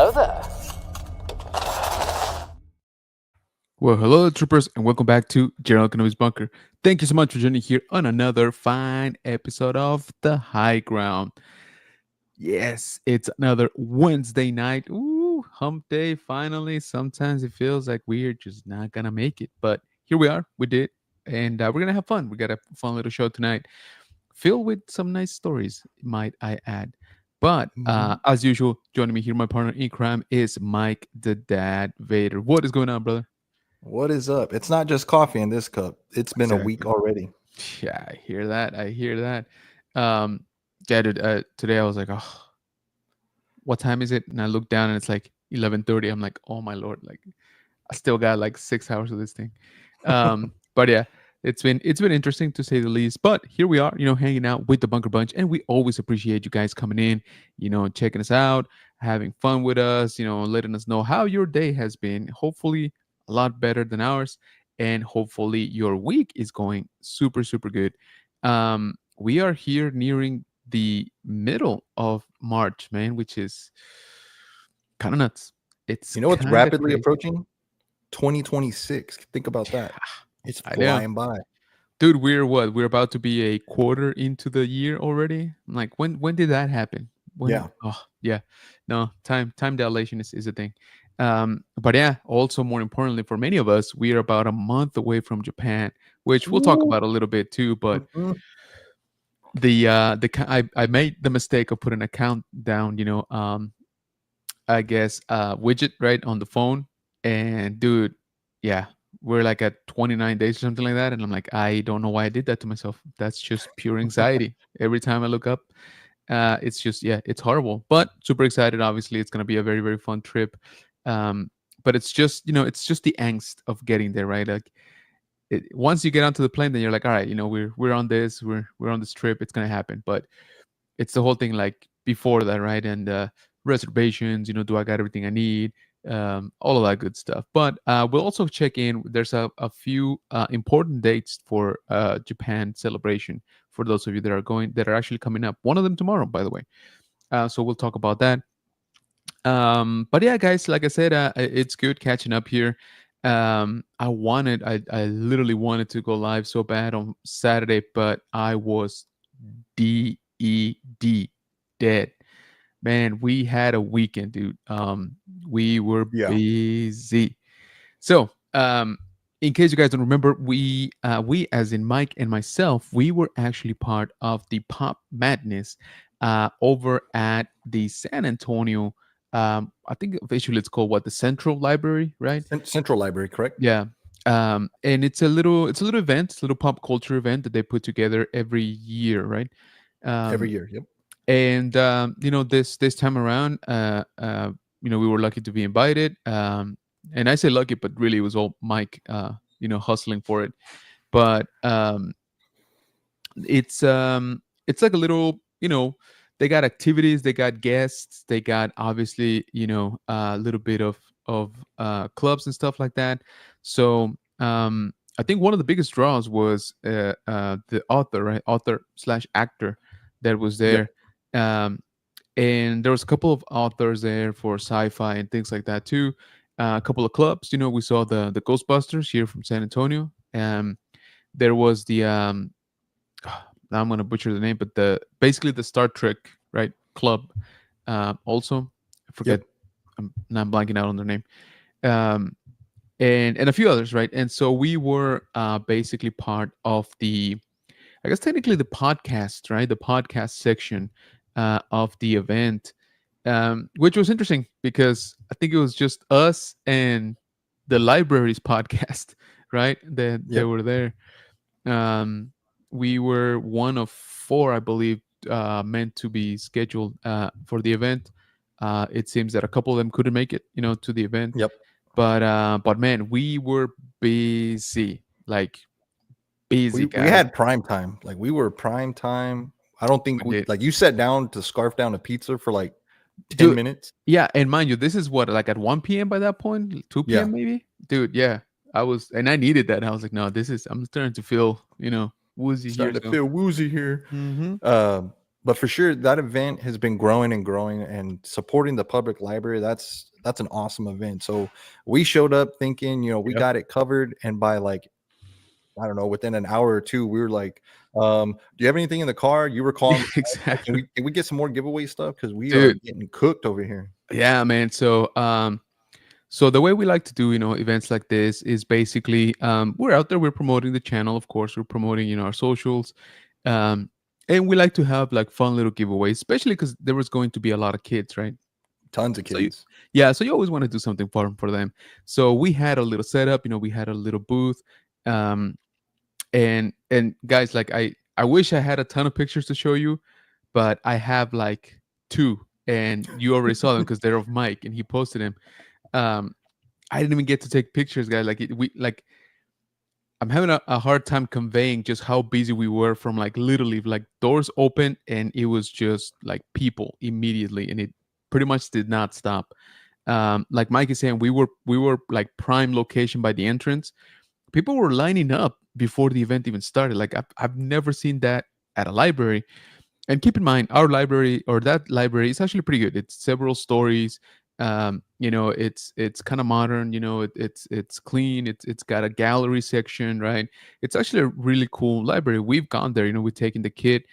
Hello there. Well, hello, troopers, and welcome back to General Kenobi's Bunker. Thank you so much for joining here on another fine episode of The High Ground. Yes, it's another Wednesday night. Ooh, hump day, finally. Sometimes it feels like we're just not going to make it, but here we are. We did, and we're going to have fun. We got a fun little show tonight, filled with some nice stories, might I add. But as usual, joining me here, my partner in crime is Mike the Dad Vader. What is going on, brother? What is up? It's not just coffee in this cup. It's been a week Exactly. already. Yeah, I hear that. I hear that. Um, yeah, dude. Today I was like, oh, what time is it? And I look down and it's like 11:30. I'm like, oh my lord, like I still got like 6 hours of this thing. But yeah, it's been interesting to say the least. But here we are, hanging out with the Bunker Bunch, and we always appreciate you guys coming in, checking us out, having fun with us, letting us know how your day has been. Hopefully, a lot better than ours, and hopefully your week is going super super good. We are here nearing the middle of March, man, which is kind of nuts. It's You know what's kind of rapidly crazy. approaching? 2026. Think about that. It's I know. flying by. Dude, we're what? We're about to be a quarter into the year already. I'm like, when did that happen? When? Yeah. Oh, yeah. No, time dilation is a thing. But yeah, also more importantly for many of us, we are about a month away from Japan, which we'll talk Ooh. about a little bit too. But Mhm. I made the mistake of putting a countdown, I guess widget right on the phone. And dude, yeah, we're like at 29 days or something like that. And I'm like, I don't know why I did that to myself. That's just pure anxiety. Every time I look up, it's just, yeah, it's horrible. But super excited. Obviously, it's going to be a very, very fun trip. Um, but it's just the angst of getting there, right? Like once you get onto the plane, then you're like, all right, we're on this, we're on this trip. It's going to happen. But it's the whole thing like before that, right? And reservations, do I got everything I need? All of that good stuff. But we'll also check in. There's a few important dates for Japan celebration for those of you that are actually coming up. One of them tomorrow, by the way. So we'll talk about that. But yeah, guys, like I said, it's good catching up here. I literally wanted to go live so bad on Saturday, but I was DED dead. Man, we had a weekend, dude. We were Yeah. busy. So, in case you guys don't remember, we as in Mike and myself, we were actually part of the Pop Madness over at the San Antonio. I think officially it's called what, the Central Library, right? Central Library, correct? Yeah. And it's a little event, it's a little pop culture event that they put together every year, right? Every Um, year. Yep. and this time around, we were lucky to be invited. And I say lucky, but really it was all Mike, hustling for it. But it's like a little, they got activities, they got guests, they got obviously, a little bit of clubs and stuff like that. So I think one of the biggest draws was the author, right? Author slash actor that was Yep. there. Um, and there was a couple of authors there for sci-fi and things like that too. A couple of clubs, we saw the Ghostbusters here from San Antonio. There was the now I'm gonna butcher the name, but the basically the Star Trek, right, club. Also, I forget. Yep. Now I'm blanking out on their name. Um, and a few others, right? And so we were basically part of I guess technically the podcast, right? The podcast section of the event, which was interesting because I think it was just us and the library's podcast, right? That they Yep. were there. Um, we were one of four, I believe, meant to be scheduled for the event. It seems that a couple of them couldn't make it, to the event. Yep. But man, we were busy, like busy We guys. had prime time. Like we were prime time. I don't think We did. like you sat down to scarf down a pizza for like 10 Dude, minutes. yeah, and mind you, this is what, like at 1 p.m. by that point, 2 Yeah. p.m. maybe, dude. Yeah, and I needed that. I was like, no, I'm starting to feel, woozy here. Starting to So, feel woozy here. hmm But for sure, that event has been growing and growing, and supporting the public library. That's an awesome event. So we showed up thinking, we Yep. got it covered, and by like I don't know, within an hour or two, we were like, "Do you have anything in the car?" You were Yeah, calling, like, "Can exactly. we get some more giveaway stuff? Because we are Dude, getting cooked over here." yeah, man. So the way we like to do, events like this is basically we're out there, we're promoting the channel, of course, we're promoting, our socials. Um, and we like to have like fun little giveaways, especially because there was going to be a lot of kids, right? Tons of So you, kids. yeah, so you always want to do something fun for them. So we had a little setup, we had a little booth. Um, and guys, like I wish I had a ton of pictures to show you, but I have like two, and you already saw them because they're of Mike, and he posted them. Um, I didn't even get to take pictures, guys. We like I'm having a hard time conveying just how busy we were from like literally like doors open and it was just like people immediately and it pretty much did not stop. Like Mike is saying, we were like prime location by the entrance. People were lining up before the event even started. Like I've never seen that at a library. And keep in mind, our library or that library is actually pretty good. It's several stories. It's kind of modern. It's clean. It's got a gallery section, right? It's actually a really cool library. We've gone there. We've taken the kid.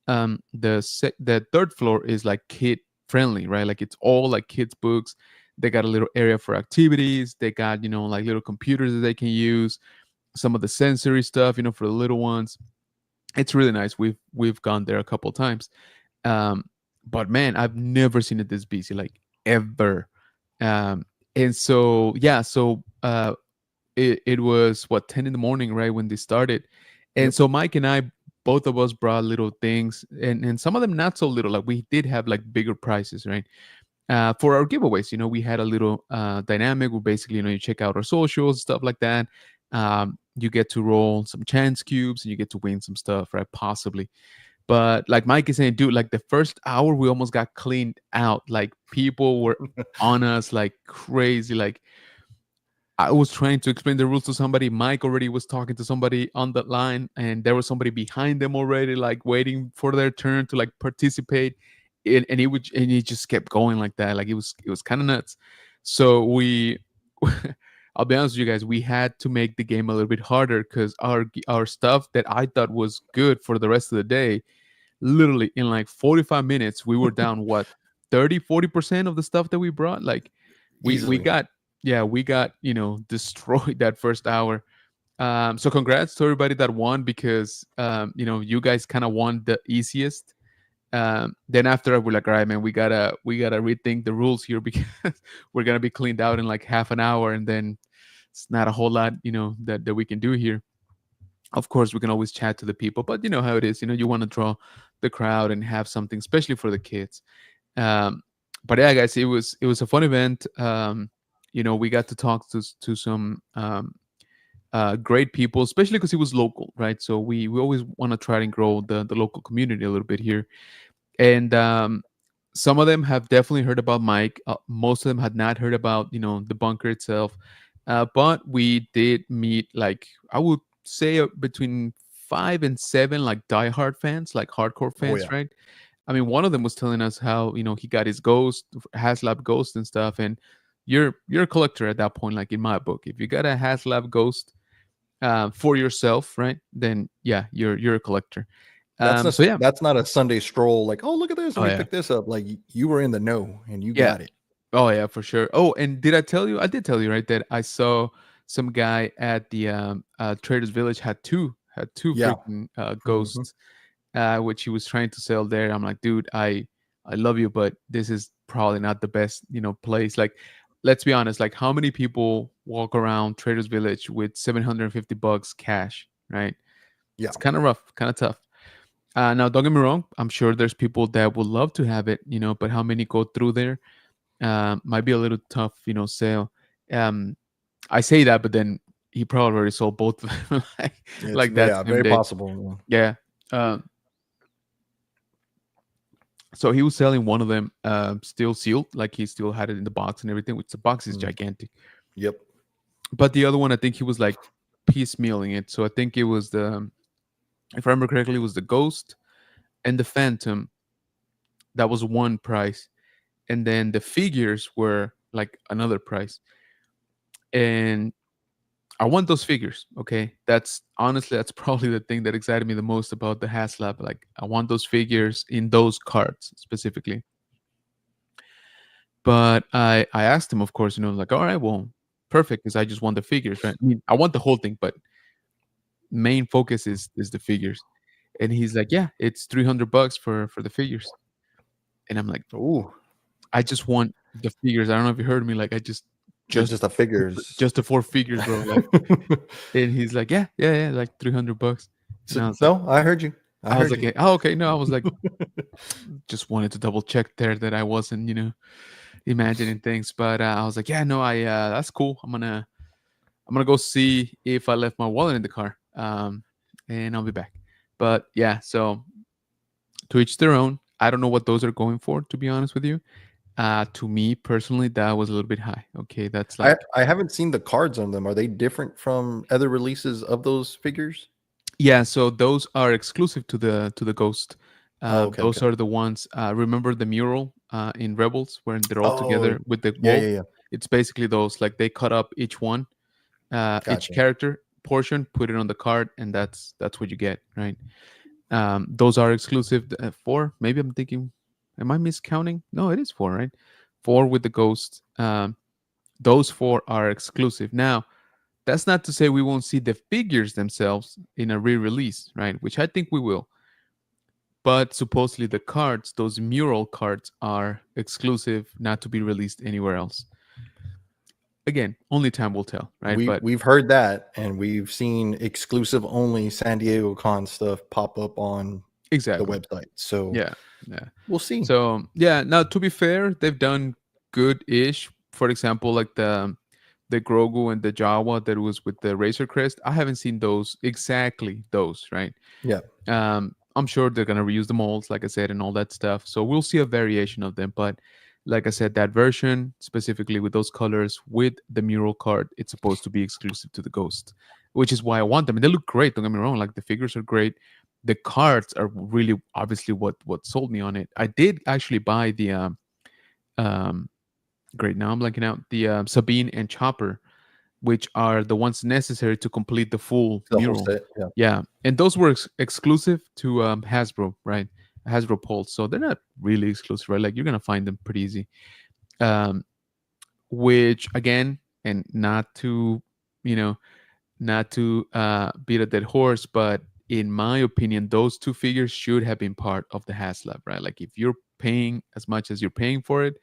The third floor is like kid friendly, right? Like it's all like kids books. They got a little area for activities. They got like little computers that they can use. Some of the sensory stuff, for the little ones. It's really nice. We've gone there a couple times. um but man, I've never seen it this busy, like ever. And so yeah, so it was what, 10 in the morning, right, when they started. And Yep. so Mike and I, both of us brought little things, and some of them not so little. Like we did have like bigger prizes, right? For our giveaways, we had a little dynamic where basically, you check out our socials, stuff like that. You get to roll some chance cubes and you get to win some stuff, right? Possibly. But like Mike is saying, dude, like the first hour, we almost got cleaned out. Like people were on us like crazy. Like I was trying to explain the rules to somebody. Mike already was talking to somebody on the line, and there was somebody behind them already, like waiting for their turn to like participate. And it just kept going like that. Like it was kind of nuts. So I'll be honest with you guys, we had to make the game a little bit harder because our stuff that I thought was good for the rest of the day, literally in like 45 minutes we were down what, 30-40% of the stuff that we brought. Like we Easily. got, yeah, we got destroyed that first hour. So congrats to everybody that won, because you guys kind of won the easiest. Then after we're like, all right, man, we gotta rethink the rules here because we're gonna be cleaned out in like half an hour, and then it's not a whole lot that we can do here. Of course, we can always chat to the people, but you know how it is. You want to draw the crowd and have something, especially for the kids. Um, but yeah, guys, it was a fun event. We got to talk to some great people, especially because it was local, right? So we always want to try and grow the local community a little bit here. And some of them have definitely heard about Mike. Most of them had not heard about the bunker itself. But we did meet, like, I would say between 5 and 7 like diehard fans, like hardcore Oh fans, yeah. right? I mean, one of them was telling us how he got his ghost, Haslab ghost and stuff. And you're a collector at that point, like in my book. If you got a Haslab ghost for yourself, right? Then yeah, you're a collector. So yeah. That's not a Sunday stroll like, "Oh, look at this. Let Oh me yeah. pick this up." Like you were in the know and you Yeah. got it. Oh yeah, for sure. Oh, and did I tell you? I did tell you, right, that I saw some guy at the Traders Village had two Yeah. freaking Mhm. ghosts, which he was trying to sell there. I'm like, dude, I love you, but this is probably not the best place. Like, let's be honest. Like, how many people walk around Traders Village with $750 cash, right? Yeah. It's kind of rough, kind of tough. Now, don't get me wrong. I'm sure there's people that would love to have it, but how many go through there? Might be a little tough, sale. Um, I say that, but then he probably already sold both of them It's like that yeah, same very day. possible. Yeah. Uh, so he was selling one of them still sealed, like he still had it in the box and everything, which the box is Mm. gigantic. Yep. But the other one, I think he was like piecemealing it. So I think it was if I remember correctly, it was the Ghost and the Phantom. That was one price, and then the figures were like another price. And I want those figures. Okay, that's honestly that's probably the thing that excited me the most about the HasLab. Like I want those figures in those cards specifically. But I asked him, of course, like, all right, well, perfect, because I just want the figures, right? I mean, I want the whole thing, but main focus is the figures. And he's like, yeah, it's $300 for the figures. And I'm like, Ooh, I just want the figures. I don't know if you heard me. Like, I just just the figures. just the four figures, bro. Like, and he's like, yeah, yeah, yeah, like $300. And So, I was like, no, I heard you. I heard you. oh, okay. No, I was like, just wanted to double check there that I wasn't, imagining things. But I was like, yeah, no, I that's cool. I'm gonna go see if I left my wallet in the car, and I'll be back. But yeah, so to each their own. I don't know what those are going for, to be honest with you. To me personally, that was a little bit high. Okay, that's I like, I haven't seen the cards on them. Are they different from other releases of those figures? yeah. So those are exclusive to the Ghost. Oh, okay, Those okay. are the ones. Remember the mural in Rebels when they're all Oh, together with the yeah, wolf? yeah, yeah. It's basically those. Like they cut up each one, each Gotcha. character portion, put it on the card, and that's what you get, right? Those are exclusive. Four, maybe I'm thinking, am I miscounting? No, it is four, right? Four with the Ghost. Those four are exclusive. Now, that's not to say we won't see the figures themselves in a re-release, right? Which I think we will. But supposedly the cards, those mural cards, are exclusive, not to be released anywhere else. Again, only time will tell, right? But We've heard that, and we've seen exclusive only San Diego Con stuff pop up on the exactly, website. So yeah, yeah. we'll see. So yeah, now to be fair, they've done good-ish. For example, like the Grogu and the Jawa that was with the Razor Crest. I haven't seen those exactly those, right? Yeah. I'm sure they're gonna reuse the molds, like I said, and all that stuff. So we'll see a variation of them. But like I said, that version specifically with those colors with the mural card, it's supposed to be exclusive to the Ghost, which is why I want them. And they look great. Don't get me wrong. Like the figures are great. The cards are really obviously what sold me on it. I did actually buy the um great, now I'm blanking out, the Sabine and Chopper, which are the ones necessary to complete the full The whole mural. set. Yeah. Yeah, and those were exclusive to Hasbro, right? Hasbro Pulse, so they're not really exclusive, right? Like you're gonna find them pretty easy. Um, which again, and not to, you know, not to beat a dead horse, but in my opinion, those two figures should have been part of the HasLab, right? Like if you're paying as much as you're paying for it,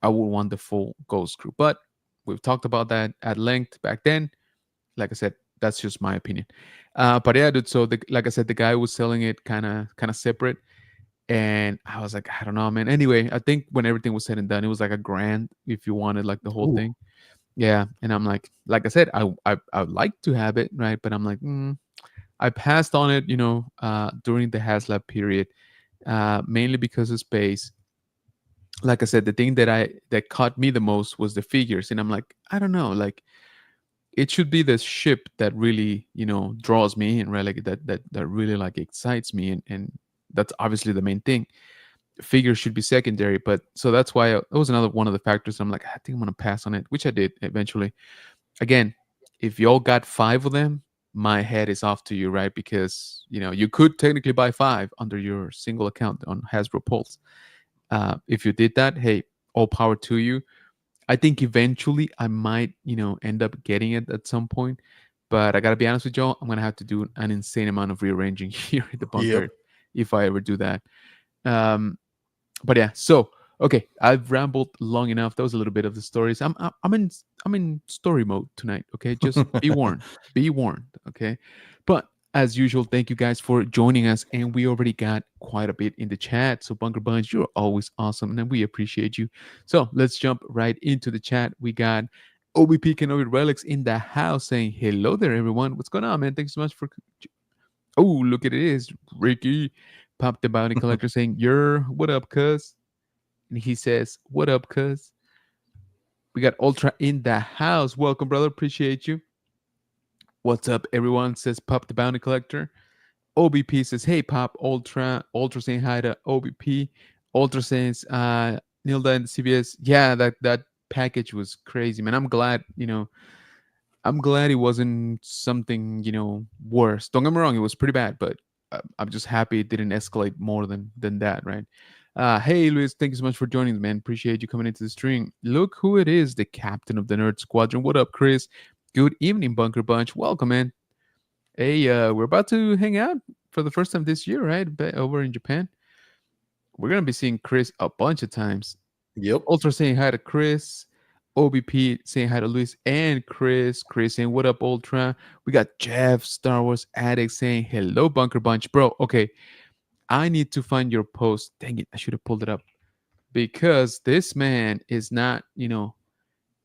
I would want the full Ghost crew. But we've talked about that at length back then. Like I said, that's just my opinion. But yeah, dude. So like I said, the guy was selling it kind of separate, and I was like, I don't know, man. Anyway, I think when everything was said and done, it was like a grand if you wanted like the whole Ooh. thing. Yeah, and I'm like I said, I would like to have it, right? But I'm like, I passed on it, during the HasLab period, mainly because of space. Like I said, the thing that caught me the most was the figures, and I'm like, I don't know, like it should be the ship that really draws me in, right? Like that really like excites me, and that's obviously the main thing. Figures should be secondary, but so that's why that was another one of the factors. I'm like, I think I'm gonna pass on it, which I did eventually. Again, if y'all got five of them, my head is off to you, right? Because you could technically buy five under your single account on Hasbro Pulse. If you did that, hey, all power to you. I think eventually I might, end up getting it at some point. But I gotta be honest with y'all, I'm gonna have to do an insane amount of rearranging here at the bunker Yep. if I ever do that. Um, but yeah, so okay, I've rambled long enough. That was a little bit of the stories. I'm in story mode tonight. Okay, just be warned. Be warned. Okay, but as usual, thank you guys for joining us, and we already got quite a bit in the chat. So Bunker Bunch, you're always awesome, and we appreciate you. So let's jump right into the chat. We got OBP Kenobi Relics in the house saying hello there, everyone. What's going on, man? Thanks so much for. Oh, look at it is Ricky. Pop the Bounty Collector saying, "You're what up, cuz?" And he says, "What up, cuz?" We got Ultra in the house. Welcome, brother. Appreciate you. What's up, everyone? Says Pop the Bounty Collector. OBP says, "Hey, Pop, Ultra." Ultra saying hi to OBP. Ultra Saints, Nilda and CBS. Yeah, that package was crazy, man. I'm glad, I'm glad it wasn't something, worse. Don't get me wrong, it was pretty bad, but I'm just happy it didn't escalate more than that, right? Hey, Luis, thank you so much for joining, man. Appreciate you coming into the stream. Look who it is, the captain of the Nerd Squadron. What up, Chris? Good evening, Bunker Bunch. Welcome, man. Hey, we're about to hang out for the first time this year, right? Over in Japan. We're gonna be seeing Chris a bunch of times. Yep. Ultra saying hi to Chris. OBP saying hi to Luis and Chris. Chris saying, what up, Ultra? We got Jeff, Star Wars Addict saying, hello, Bunker Bunch. Bro, okay. I need to find your post. Dang it, I should have pulled it up. Because this man is not,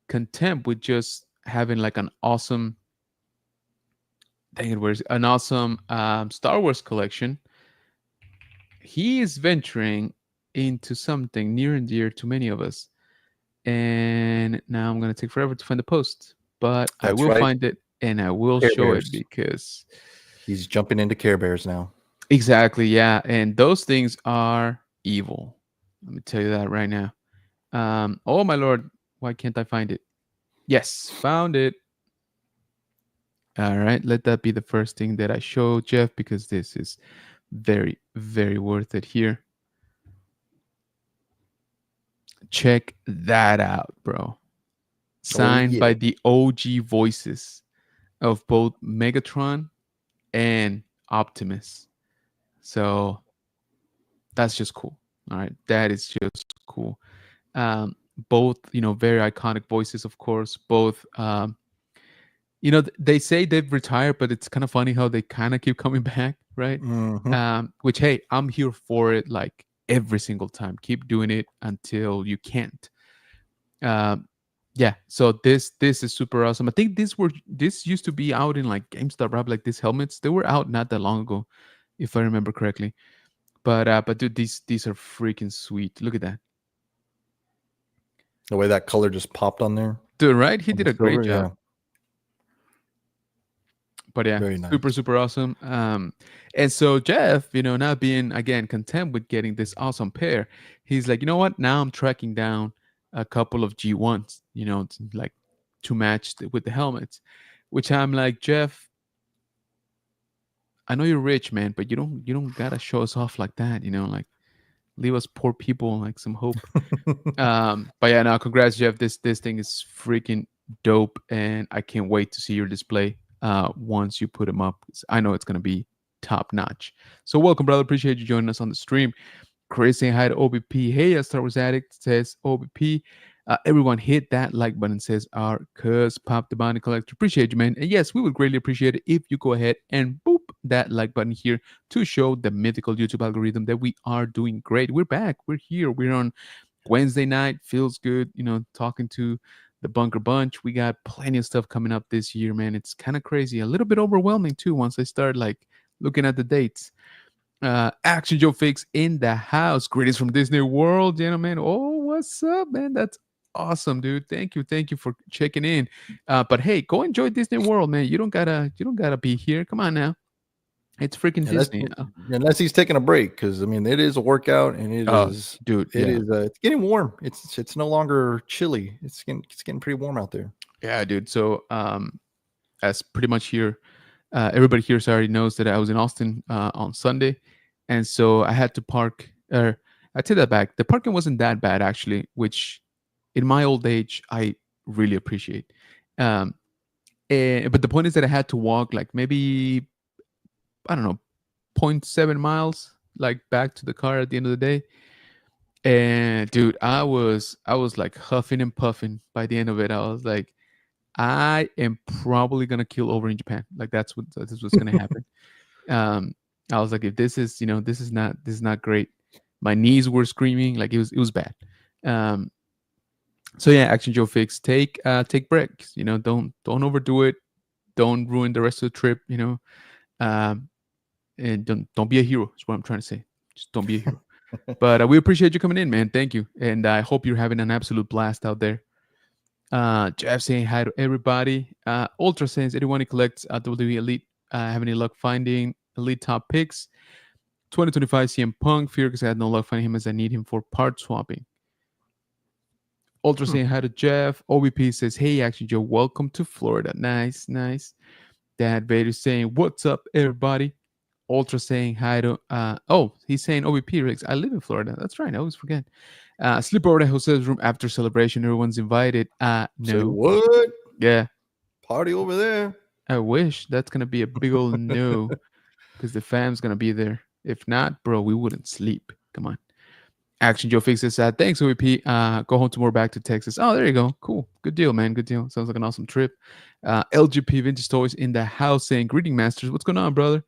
content with just having like an awesome, dang it, where's an awesome Star Wars collection. He is venturing into something near and dear to many of us. And now I'm going to take forever to find the post, but I That's will right. find it and I will Care show it Bears. because He's jumping into Care Bears now. exactly, yeah, and those things are evil. Let me tell you that right now. Oh my lord, why can't I find it? Yes, found it. All right, let that be the first thing that I show Jeff because this is very, very worth it here. Check that out, bro. Oh Signed yeah. by the OG voices of both Megatron and Optimus. So that's just cool. All right, that is just cool. Both, very iconic voices, of course. Both, they say they've retired, but it's kind of funny how they kind of keep coming back, right? Mm-hmm. Which, hey, I'm here for it. Like every single time, keep doing it until you can't. Um, yeah. So this is super awesome. I think this used to be out in like GameStop, right? Like these helmets, they were out not that long ago, if I remember correctly. But dude, these are freaking sweet. Look at that, The way that color just popped on there. dude. Right? He On the did a great silver, job. yeah. But yeah, Very nice. super awesome. And so Jeff, not being again content with getting this awesome pair, he's like, you know what? Now I'm tracking down a couple of G1s, like to match with the helmets. Which I'm like, Jeff, I know you're rich, man, but you don't gotta show us off like that, like leave us poor people like some hope. But yeah, now congrats, Jeff. This thing is freaking dope, and I can't wait to see your display once you put them up. I know it's gonna be top notch. So welcome, brother. Appreciate you joining us on the stream. Chris saying hi to OBP. Hey, a Star Wars Addict says OBP. Everyone hit that like button, says our cuz Pop the Bounty Collector. Appreciate you, man. And yes, we would greatly appreciate it if you go ahead and boop that like button here to show the mythical YouTube algorithm that we are doing great. We're back. We're here. We're on Wednesday night. Feels good, talking to the Bunker Bunch. We got plenty of stuff coming up this year, man. It's kind of crazy. A little bit overwhelming too once I start like looking at the dates. Action Joe Fix in the house. Greetings from Disney World, gentlemen. Oh, what's up, man? That's awesome, dude. Thank you for checking in. But hey, go enjoy Disney World, man. You don't gotta be here. Come on now. It's freaking Unless, Disney. unless he's taking a break, because I mean it is a workout and it Oh, is dude, it yeah. is it's getting warm. It's no longer chilly. It's getting pretty warm out there. Yeah, dude. So as pretty much here, everybody here already knows that I was in Austin on Sunday, and so I had to park. Or I take that back. The parking wasn't that bad actually, which in my old age I really appreciate. Um, but the point is that I had to walk like maybe I don't know, zero point 0.7 miles like back to the car at the end of the day. And dude, I was like huffing and puffing by the end of it. I was like, I am probably gonna kill over in Japan. Like that's what's gonna happen. Um, I was like, if this is not great. My knees were screaming, like it was bad. Um, so yeah, Action Joe Fix, take breaks. Don't overdo it. Don't ruin the rest of the trip. Um, and don't be a hero. Is what I'm trying to say. Just don't be a hero. But we appreciate you coming in, man. Thank you, and I hope you're having an absolute blast out there. Jeff saying hi to everybody. Ultra saying anyone who collects WWE Elite have any luck finding Elite top picks? 2025 CM Punk, fear because I had no luck finding him as I need him for part swapping. Ultra Hmm. saying hi to Jeff. OBP says, hey, Action Joe, welcome to Florida. Nice, nice. Dad Vader saying, what's up, everybody? Ultra saying hi to, he's saying OBP, Riggs. I live in Florida. That's right. I always forget. Sleepover at Jose's room after celebration. Everyone's invited. Say No. what? Yeah. Party over there. I wish that's going to be a big old no because the fam's going to be there. If not, bro, we wouldn't sleep. Come on. Action Joe fixes that. Thanks, OVP. Go home tomorrow back to Texas. Oh, there you go. Cool. Good deal, man. Good deal. Sounds like an awesome trip. LGP Vintage Toys in the house saying, greeting, masters. What's going on, brother?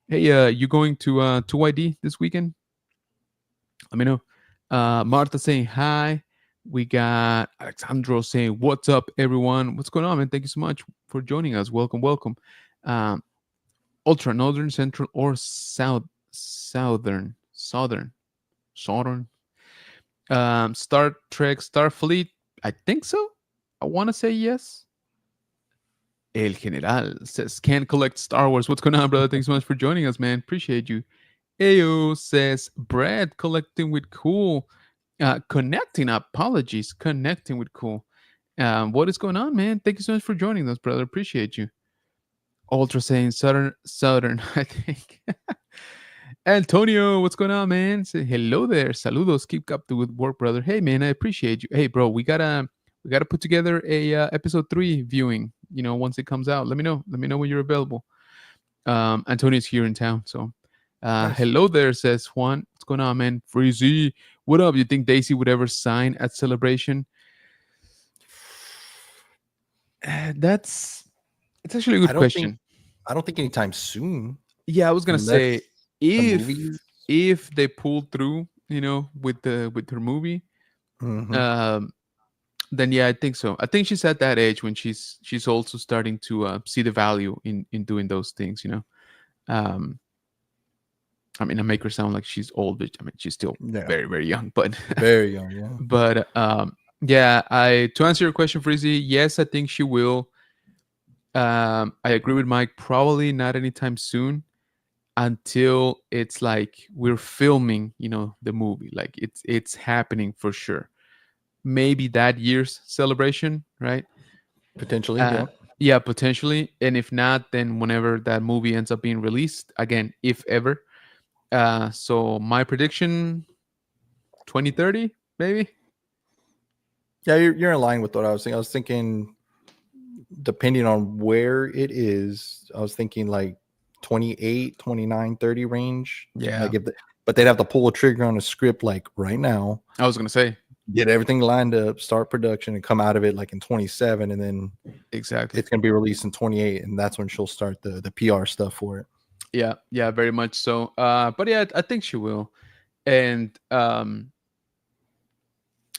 Hey, you going to 2YD this weekend? Let me know. Martha saying hi. We got Alexandro saying, what's up, everyone? What's going on, man? Thank you so much for joining us. Welcome, welcome. Ultra, northern, central, or southern. Star Trek, Starfleet. I think so. I want to say yes. El General says, can't collect Star Wars. What's going on, brother? Thanks so much for joining us, man. Appreciate you. Ayo says, Brad, collecting with cool. Connecting, apologies. Connecting with cool. What is going on, man? Thank you so much for joining us, brother. Appreciate you. Ultra saying Southern, I think. Antonio, what's going on, man? Say hello there. Saludos. Keep up to good work, brother. Hey, man, I appreciate you. Hey, bro, we gotta put together a episode 3 viewing. You know, once it comes out, let me know. Let me know when you're available. Antonio's here in town, so Nice. hello there, says Juan. What's going on, man? Freezy, what up? You think Daisy would ever sign at Celebration? It's actually a good question. I don't think anytime soon. Yeah, I was gonna Unless say the if movies. they pulled through, you know, with her movie, Mhm. um, then yeah, I think so. I think she's at that age when she's also starting to see the value in doing those things, you know. Um, I mean, I make her sound like she's old, but I mean, she's still Yeah. very very young. But Very young. Yeah. but yeah, I to answer your question, Frizzy, yes, I think she will. I agree with Mike. Probably not anytime soon until it's like we're filming, you know, the movie. Like it's happening for sure. Maybe that year's celebration, right? Potentially. Uh, Yeah. yeah, potentially. And if not, then whenever that movie ends up being released, again, if ever. So my prediction, 2030, maybe. Yeah. You're in line with what I was thinking. I was thinking, depending on where it is, I was thinking like 28, 29, 30 range. Yeah, Like but they'd have to pull a trigger on a script like right now, I was gonna say get everything lined up, start production, and come out of it like in 27, and then exactly. it's gonna be released in 28, and that's when she'll start the PR stuff for it. Yeah, yeah, very much so. But yeah, I think she will. And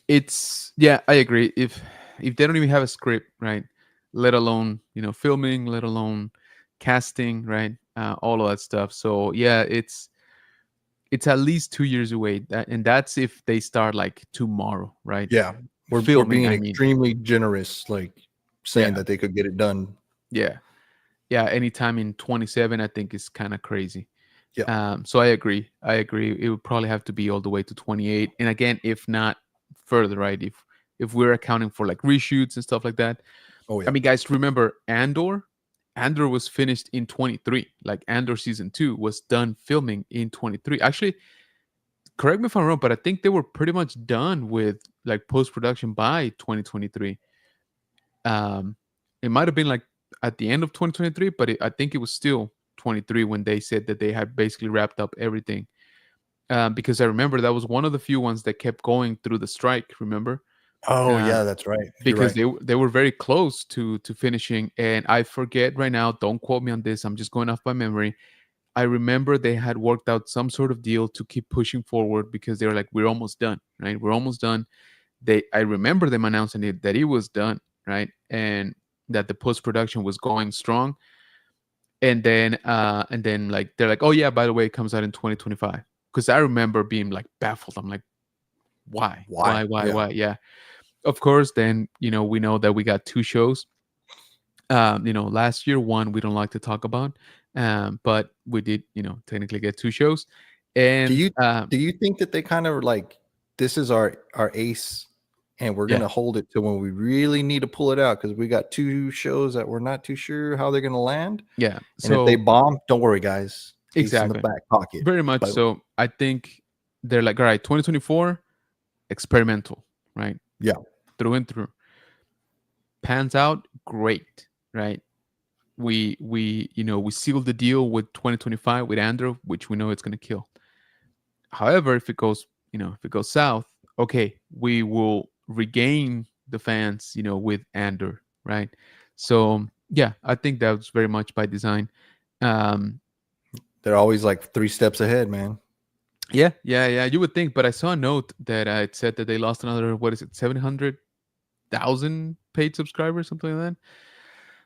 it's yeah, I agree. If they don't even have a script, right? Let alone, you know, filming, let alone casting, right? All of that stuff. So yeah, it's at least 2 years away, and that's if they start like tomorrow, right? Yeah, we're Filming, being I mean. extremely generous, like saying Yeah, that they could get it done. yeah, yeah. Anytime in 27, I think is kind of crazy. Yeah. So I agree. I agree. It would probably have to be all the way to 28, and again, if not further, right? If we're accounting for like reshoots and stuff like that. Oh I yeah. mean, guys, remember Andor? Andor was finished in 23. Like Andor season 2 was done filming in 23. Actually, correct me if I'm wrong, but I think they were pretty much done with like post production by 2023. Um, it might have been like at the end of 2023, but I think it was still 23 when they said that they had basically wrapped up everything. Because I remember that was one of the few ones that kept going through the strike. Remember? Oh Uh, yeah, that's right. You're because right. they were very close to finishing, and I forget right now. Don't quote me on this. I'm just going off by memory. I remember they had worked out some sort of deal to keep pushing forward because they were like, "We're almost done, right? We're almost done." I remember them announcing it that it was done, right, and that the post production was going strong. And then like they're like, "Oh yeah, by the way, it comes out in 2025." Because I remember being like baffled. I'm like, "Why? Why? Yeah. Why?" Yeah. Of course, then you know we know that we got 2 shows. You know, last year one we don't like to talk about, But we did, technically get 2 shows, Do and you do you think that they kind of like, this is our ace, and we're yeah, gonna hold it to when we really need to pull it out because we got 2 shows that we're not too sure how they're gonna land, yeah. and if they So bomb, don't worry, guys, ace in the exactly, back pocket. very much But so. I think they're like, all right, 2024 experimental, right, yeah, through and through. Pans out, great, right? We sealed the deal with 2025 with Andrew, which we know it's going to kill. However, if it goes south, okay, we will regain the fans, with Andrew, right? So yeah, I think that was very much by design. um they're always like 3 steps ahead, man. yeah, yeah, yeah, you would think, but I saw a note that it said that they lost another, what is it, 700,000 paid subscribers, something like that.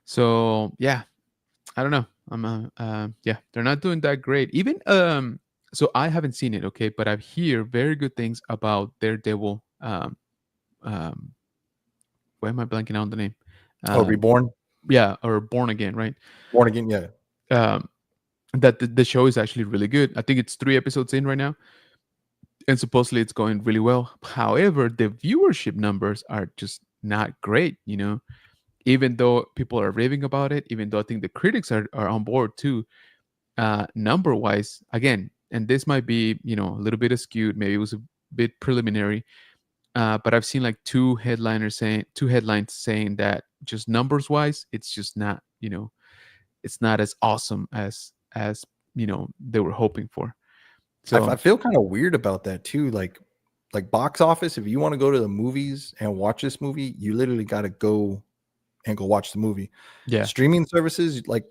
So yeah, I don't know. Yeah, they're not doing that great. Even so I haven't seen it, okay, but I've hear very good things about Daredevil. Um, why am I blanking out on the name? Oh, Um, Reborn, yeah, or Born Again, right? Born Again, yeah. Um, that the show is actually really good. I think it's 3 episodes in right now, and supposedly it's going really well. However, the viewership numbers are just not great. Even though people are raving about it, even though I think the critics are on board too. Number wise, again, and this might be a little bit skewed. Maybe it was a bit preliminary, but I've seen like two headlines saying that just numbers wise, it's just not it's not as awesome as they were hoping for. I So feel kind of weird about that too. Like box office, if you want to go to the movies and watch this movie, you literally got to go and go watch the movie. yeah, Streaming services, like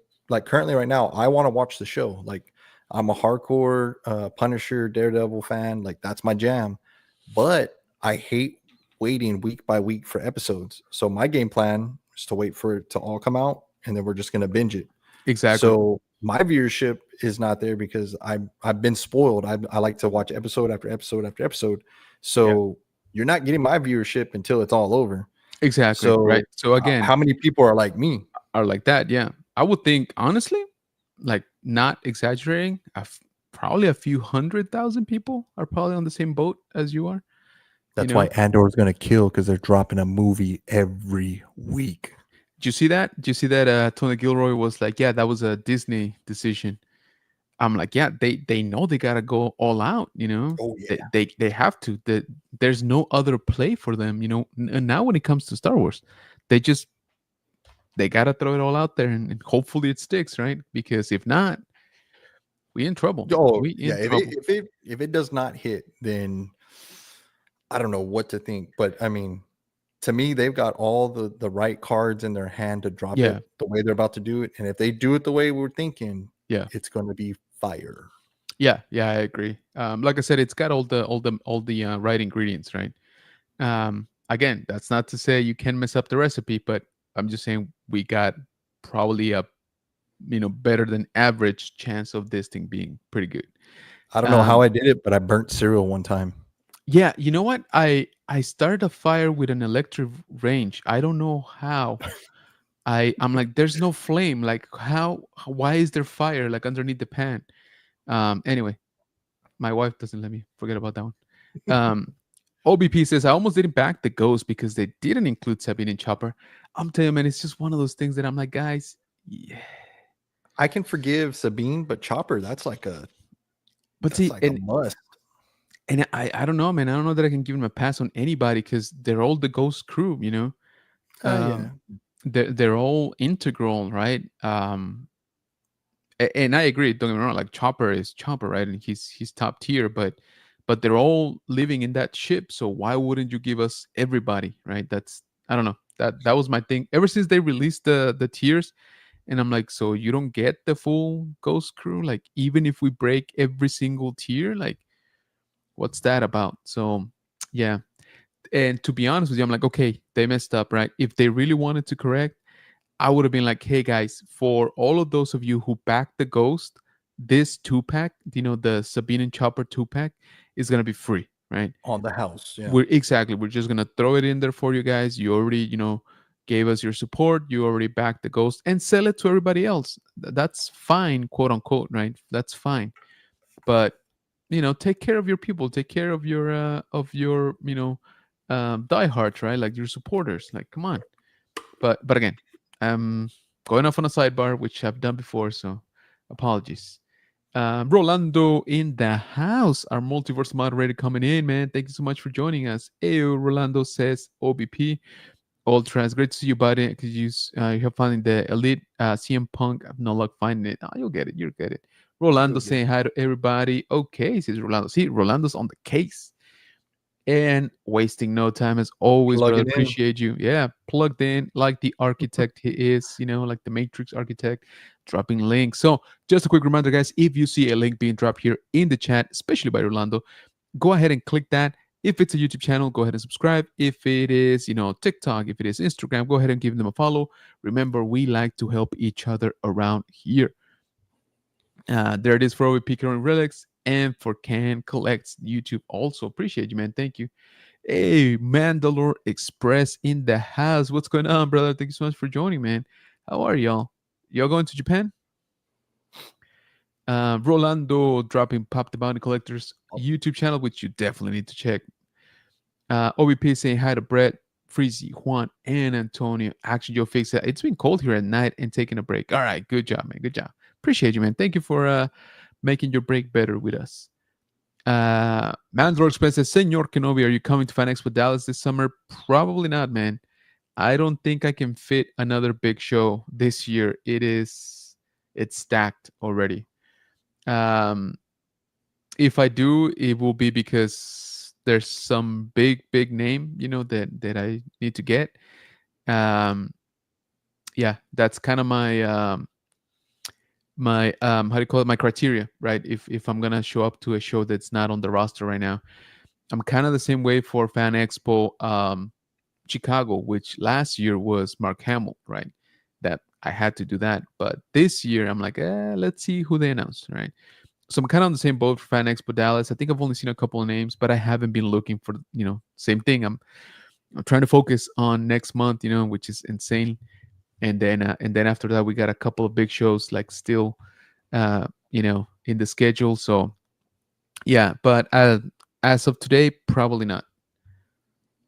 currently right now, I want to watch the show. Like I'm a hardcore Punisher Daredevil fan. Like that's my jam. But I hate waiting week by week for episodes. So my game plan is to wait for it to all come out, and then we're just gonna binge it. exactly, So my viewership is not there because I've been spoiled. I like to watch episode after episode after episode. yeah, So you're not getting my viewership until it's all over. exactly, right. So So again, how many people are like me? are like that. Yeah, I would think honestly, like not exaggerating, probably a few 100,000 people are probably on the same boat as you are. You That's why know, Andor is going to kill because they're dropping a movie every week. do you see that? Do you see that? Tony Gilroy was like, "Yeah, that was a Disney decision." I'm like, "Yeah, they know they gotta go all out. Oh yeah. They have to. There's no other play for them. And now when it comes to Star Wars, they just they gotta throw it all out there, and hopefully it sticks, right? Because if not, we in trouble. Oh We yeah. in If trouble. it does not hit, then I don't know what to think. But I mean, to me, they've got all the right cards in their hand to drop Yeah, it the way they're about to do it. And if they do it the way we're thinking, yeah. it's going to be fire. Yeah, yeah, I agree. Like I said, it's got all the right ingredients, right? Again, that's not to say you can mess up the recipe, but I'm just saying we got probably a better than average chance of this thing being pretty good. I don't know how Um, I did it, but I burnt cereal one time. yeah, you know what? I started a fire with an electric range. I don't know how. I'm like, there's no flame. Like, Why is there fire like underneath the pan? Anyway, my wife doesn't let me forget about that one. Um, OBP says I almost didn't back the ghost because they didn't include Sabine and Chopper. I'm telling you, man, it's just one of those things that I'm like, guys, yeah. I can forgive Sabine, but Chopper, But that's see, like a must. and I don't know, man. I don't know that I can give him a pass on anybody because they're all the ghost crew. Yeah. Um, they're all integral, right? And I agree. Don't get me wrong. Like Chopper is Chopper, right? And he's top tier, but they're all living in that ship. So why wouldn't you give us everybody, right? I don't know. That was my thing. Ever since they released the tiers, and I'm like, so you don't get the full Ghost Crew? Like even if we break every single tier, like what's that about? So yeah. And to be honest with you, I'm like, okay, they messed up, right? If they really wanted to correct, I would have been like, hey guys, for all of those of you who backed the Ghost, this 2-pack, the Sabine and Chopper 2-pack is gonna be free, right? On the house. Yeah. We're just gonna throw it in there for you guys. You already, gave us your support, you already backed the ghost, and sell it to everybody else. That's fine, quote unquote, right? That's fine. But take care of your people, take care of your diehards, right? Like your supporters. Like, come on. But again, I'm going off on a sidebar, which I've done before, so apologies. Rolando in the house, our multiverse moderator coming in, man. Thank you so much for joining us. Ew, Rolando says OBP. Ultras, great to see you, buddy. Because you have finding the elite CM Punk. I have no luck finding it. Oh, you'll get it. You'll get it. Rolando You'll get saying it. hi to everybody. Okay, says Rolando. See, Rolando's on the case and wasting no time as always, Plug brother. it in. Appreciate you. Yeah, plugged in like the architect he is, like the Matrix architect, dropping links. So, just a quick reminder, guys, if you see a link being dropped here in the chat, especially by Rolando, go ahead and click that. If it's a YouTube channel, go ahead and subscribe. If it is, TikTok, if it is Instagram, go ahead and give them a follow. Remember, we like to help each other around here. There it is for OVP Current Relics and for Can Collects YouTube. Also, appreciate you, man. Thank you. Hey, Mandalore Express in the house. What's going on, brother? Thank you so much for joining, man. How are y'all? Y'all going to Japan? Rolando dropping Pop the Bounty Collectors YouTube channel, which you definitely need to check. OBP saying hi to Brett, Freezy, Juan, and Antonio. Action Joe Fix it. It's been cold here at night and taking a break. All right, good job, man. Good job. Appreciate you, man. Thank you for making your break better with us. Mandalore Express says, Senor Kenobi, are you coming to Fan Expo Dallas this summer? Probably not, man. I don't think I can fit another big show this year. It's stacked already. If I do, it will be because there's some big name, that I need to get. Yeah, that's kind of my my how do you call it, my criteria, right? If I'm gonna show up to a show that's not on the roster right now. I'm kind of the same way for Fan Expo Chicago, which last year was Mark Hamill, right? That I had to do that, but this year I'm like, let's see who they announced, right? So I'm kind of on the same boat for Fan Expo Dallas. I think I've only seen a couple of names, but I haven't been looking for same thing. I'm trying to focus on next month, which is insane. And then after that, we got a couple of big shows like still, in the schedule. So yeah, but as of today, probably not.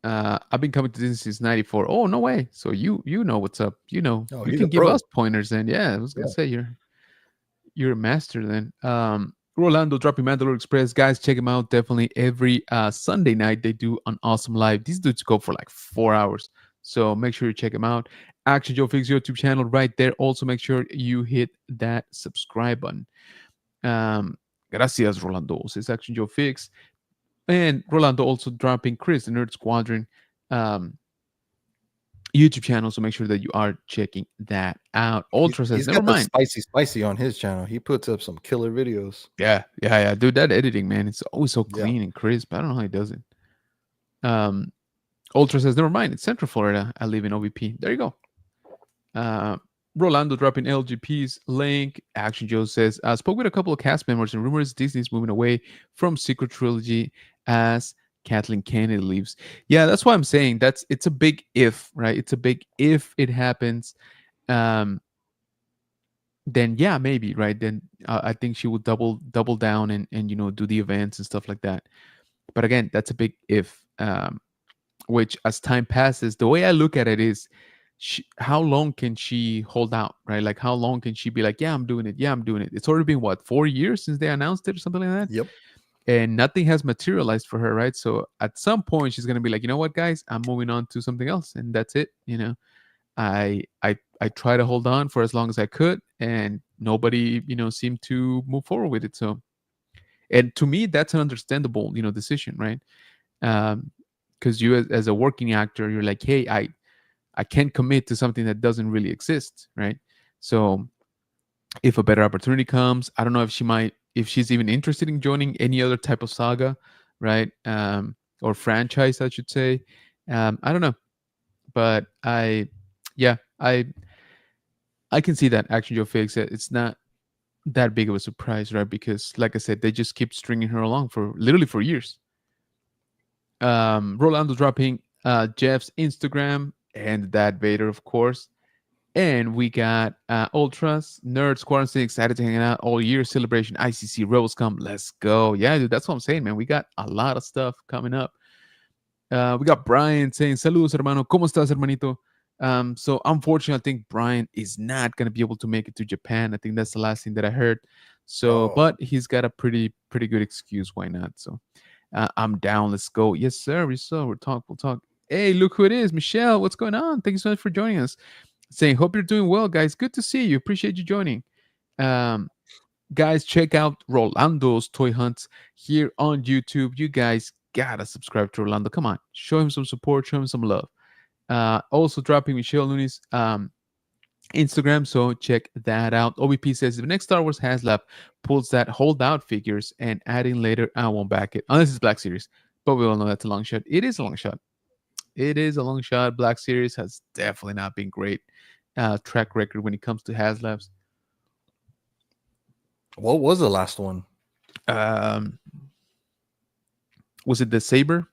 I've been coming to this since '94. Oh, no way! So you know what's up. Oh, You he's a can give pro. us pointers. Then yeah, I was gonna Yeah. say you're a master then. Rolando dropping Mandalore Express. Guys, check them out. Definitely every Sunday night they do an awesome live. These dudes go for like 4 hours. So make sure you check them out. Action Joe Fix YouTube channel right there. Also make sure you hit that subscribe button. Gracias, Rolando. Says Action Joe Fix. And Rolando also dropping Chris, the Nerd Squadron YouTube channel. So make sure that you are checking that out. Ultra says, He's never got the mind. spicy on his channel. He puts up some killer videos. Yeah. Dude, that editing, man, it's always so Yeah. clean and crisp. I don't know how he does it. Ultra says, never mind. It's Central Florida. I live in OVP. There you go. Rolando dropping LGP's link. Action Joe says, I spoke with a couple of cast members and rumors Disney's moving away from Secret Trilogy as Kathleen Kennedy leaves. Yeah, that's why I'm saying it's a big if, right? It's a big if it happens. Then yeah, maybe, right? Then I think she would double down and do the events and stuff like that. But again, that's a big if. Which as time passes, the way I look at it is, how long can she hold out, right? Like how long can she be like, yeah, I'm doing it. Yeah, I'm doing it. It's already been what, 4 years since they announced it or something like that. Yep. And nothing has materialized for her, right? So at some point she's gonna be like, you know what, guys, I'm moving on to something else, and that's it. I try to hold on for as long as I could, and nobody seemed to move forward with it. So, and to me, that's an understandable decision, right? Because you as a working actor, you're like, hey, I can't commit to something that doesn't really exist, right? So if a better opportunity comes, I don't know if she's even interested in joining any other type of saga, right? Or franchise, I should say. I don't know, but yeah, I can see that Action Joe Fix it. It's not that big of a surprise, right? Because like I said, they just keep stringing her along for literally for years. Rolando dropping Jeff's Instagram and that Vader, of course. And we got Ultras, Nerds, Quarantine, excited to hang out all year. Celebration, ICC, Rebels come. Let's go. Yeah, dude, that's what I'm saying, man. We got a lot of stuff coming up. We got Brian saying, Saludos, hermano. ¿Cómo estás, hermanito? So, unfortunately, I think Brian is not going to be able to make it to Japan. I think that's the last thing that I heard. So, Oh, but he's got a pretty good excuse. Why not? So, I'm down. Let's go. Yes, sir. We'll talk. We'll talk. Hey, look who it is. Michelle, what's going on? Thank you so much for joining us. Saying, hope you're doing well, guys. Good to see you. Appreciate you joining. Um, guys, check out Rolando's Toy Hunts here on YouTube. You guys gotta subscribe to Rolando. Come on, show him some support, show him some love. Also dropping Michelle Nunes Instagram, so check that out. OBP says if the next Star Wars HasLab pulls that holdout figures and adding later, I won't back it. Unless it's Black Series, but we all know that's a long shot. It is a long shot. It is a long shot. Black Series has definitely not been great track record when it comes to HasLabs. what was the last one? Um, was it the Saber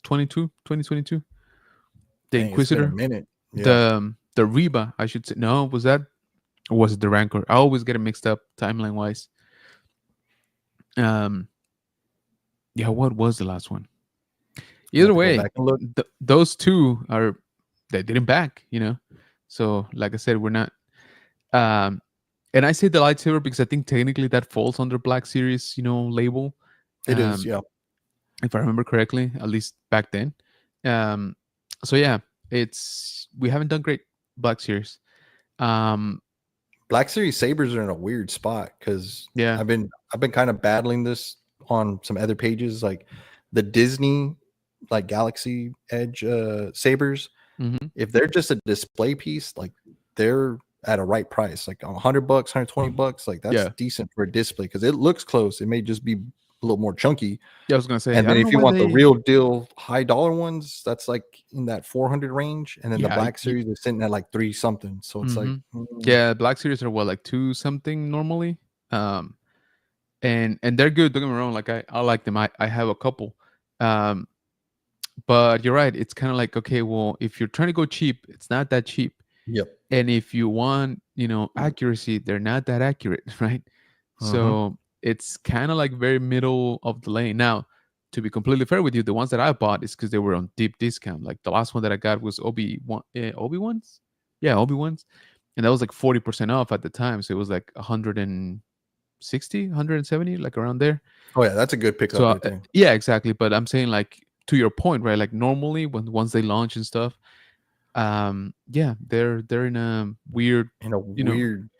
2022? The Dang, it's been a Inquisitor? minute. Yeah, The Reba, I should say. No, was that, or was it the Rancor? I always get it mixed up timeline wise. Yeah, what was the last one? Either way, those two are, they didn't back, So like I said, we're not. And I say the lightsaber because I think technically that falls under Black Series, label. it is. Yeah, If I remember correctly, at least back then. So yeah, we haven't done great Black Series. Black Series sabers are in a weird spot because Yeah. I've been kind of battling this on some other pages, like the Disney, like Galaxy Edge sabers. Mm-hmm. If they're just a display piece, like they're at a right price, like $100, $120, like that's decent for a display because it looks close. It may just be a little more chunky. Yeah, I was gonna say. And then if you want the real deal high dollar ones, that's like in that 400 range. And then the Black Series is sitting at like 3 something. So it's like yeah, Black Series are what, like 2 something normally. And they're good. Don't get me wrong. Like I like them. I have a couple. But you're right. It's kind of like, okay, well, if you're trying to go cheap, it's not that cheap. Yep. And if you want, accuracy, they're not that accurate, right? So it's kind of like very middle of the lane. Now, to be completely fair with you, the ones that I bought is because they were on deep discount. Like the last one that I got was Obi-Wan's. Yeah, Obi-Wan's. And that was like 40% off at the time. So it was like 160, 170, like around there. Oh, yeah, that's a good pickup. So, right there. Yeah, exactly. But I'm saying, like, to your point, right? Like normally once they launch and stuff, yeah, they're in a weird, middleman.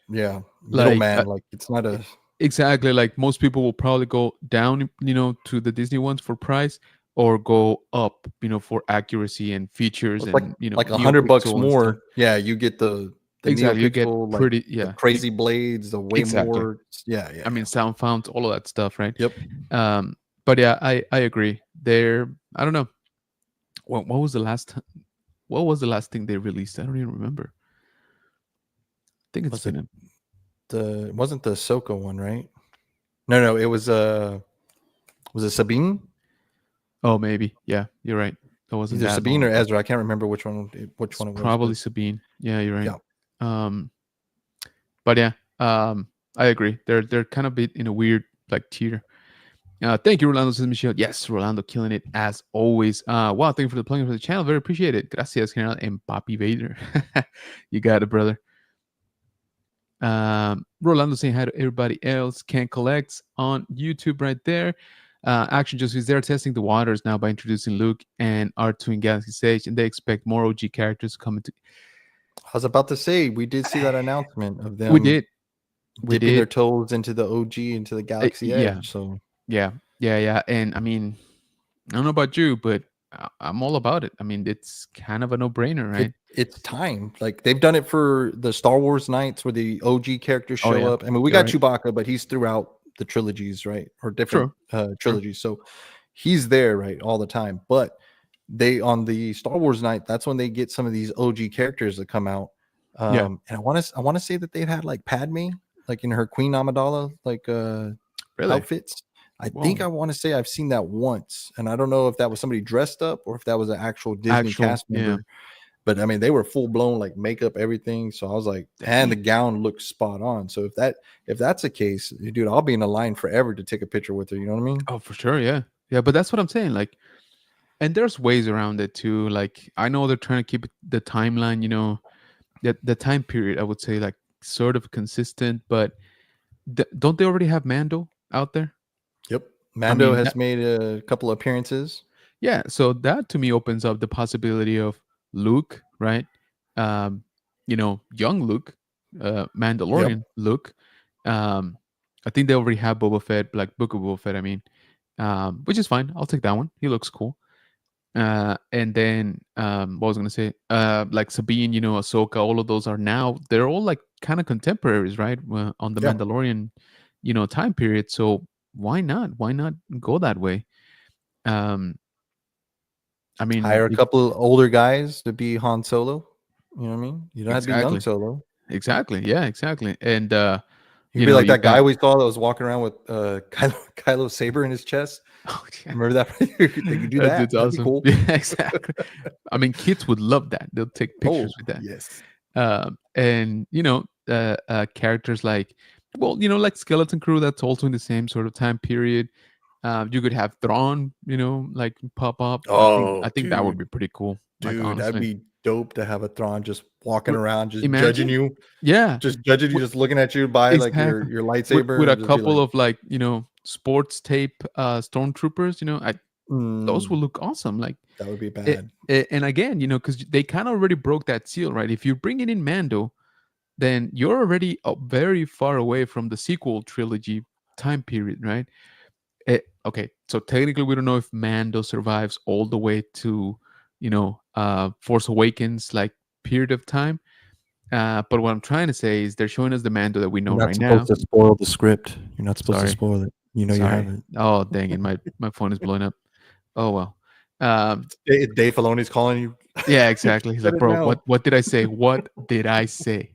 Like it's not a exactly, like most people will probably go down, to the Disney ones for price, or go up, for accuracy and features, and like $100 more. Yeah, you get the exactly, you get pretty the crazy blades, the way more. Yeah. I mean, sound founts, all of that stuff, right? Yep. But yeah, I agree. I don't know. What was the last thing they released? I don't even remember. I think it's been it wasn't the Ahsoka one, right? No, it was it Sabine? Oh, maybe. Yeah, you're right. That wasn't either Sabine or Ezra. I can't remember which one it was. Probably Sabine. Yeah, you're right. Yeah. But yeah, I agree. They're kind of in a weird like tier. Thank you, Rolando, says Michelle. Yes, Rolando killing it as always. Wow, thank you for the plugging for the channel. Very appreciate it. Gracias, General and Papi Vader. You got it, brother. Rolando saying hi to everybody else. Can collect on YouTube right there. Action just is there testing the waters now by introducing Luke and R2 in Galaxy's Edge, and they expect more OG characters coming to. I was about to say we did see that announcement of them. We did. Dipping their toes into the OG, into the Galaxy Edge. So yeah. And I mean, I don't know about you, but I'm all about it. I mean, it's kind of a no-brainer, right? It's time. Like they've done it for the Star Wars nights where the OG characters show up. I mean, we got Chewbacca, but he's throughout the trilogies, right? Or different trilogies. So he's there, right, all the time. But they on the Star Wars night, that's when they get some of these OG characters that come out. And I want to say that they've had like Padme, like in her Queen Amidala, like outfits. I think I want to say I've seen that once, and I don't know if that was somebody dressed up or if that was an actual Disney cast member. But I mean, they were full blown like makeup, everything. So I was like, and the Dang. gown looked spot on. So if that's the case, dude, I'll be in a line forever to take a picture with her. You know what I mean? Oh, for sure, yeah. Yeah, but that's what I'm saying, like, and there's ways around it too. Like, I know they're trying to keep the timeline, the time period, I would say, like, sort of consistent, but don't they already have Mando out there? Yep. I Mando mean, has made a couple appearances. yeah, so that to me opens up the possibility of Luke, right? Um, young Luke, Yep. Mandalorian Luke. Um, I think they already have Boba Fett, like Book of Boba Fett. I mean, which is fine. I'll take that one. He looks cool. And then what was I gonna say? Like Sabine, Ahsoka. All of those are now. They're all like kind of contemporaries, right? On the Yeah. Mandalorian, time period. So why not? Why not go that way? Um, I mean, Hire a couple older guys to be Han Solo. You know what I mean? You don't have to be young exactly. Solo. Exactly. Yeah, exactly. And You could be like you that got guy we saw that was walking around with Kylo Saber in his chest. oh yeah. Remember that? They could do That that. dude's That'd be awesome. cool. Yeah, exactly. I mean, kids would love that. They'll take Oh, pictures with that. yes. And characters like, well, like Skeleton Crew, that's also in the same sort of time period. You could have Thrawn, like pop up. I Oh, think that would be pretty cool. Like, dude, that'd honestly, be dope to have a Thrawn just walking Wi- around, imagine, yeah, just judging you, wi- just looking at you by like exactly. your With lightsaber, a and just be couple like, of like sports tape stormtroopers, those will mm, look awesome. Like, that would be bad. and again, because they kind of already broke that seal, right? If you're bringing in Mando, then you're already very far away from the sequel trilogy time period, right? Okay, so technically, we don't know if Mando survives all the way to, Force Awakens, like, period of time. But what I'm trying to say is they're showing us the Mando that we know You're not right supposed now. to spoil the script. You're not supposed to Sorry, spoil it. You know you sorry. haven't. Oh, dang it, my phone is blowing up. Oh well. Um, Dave Filoni's calling you. yeah, exactly. He's Let like, it bro, know. what did I say? What did I say?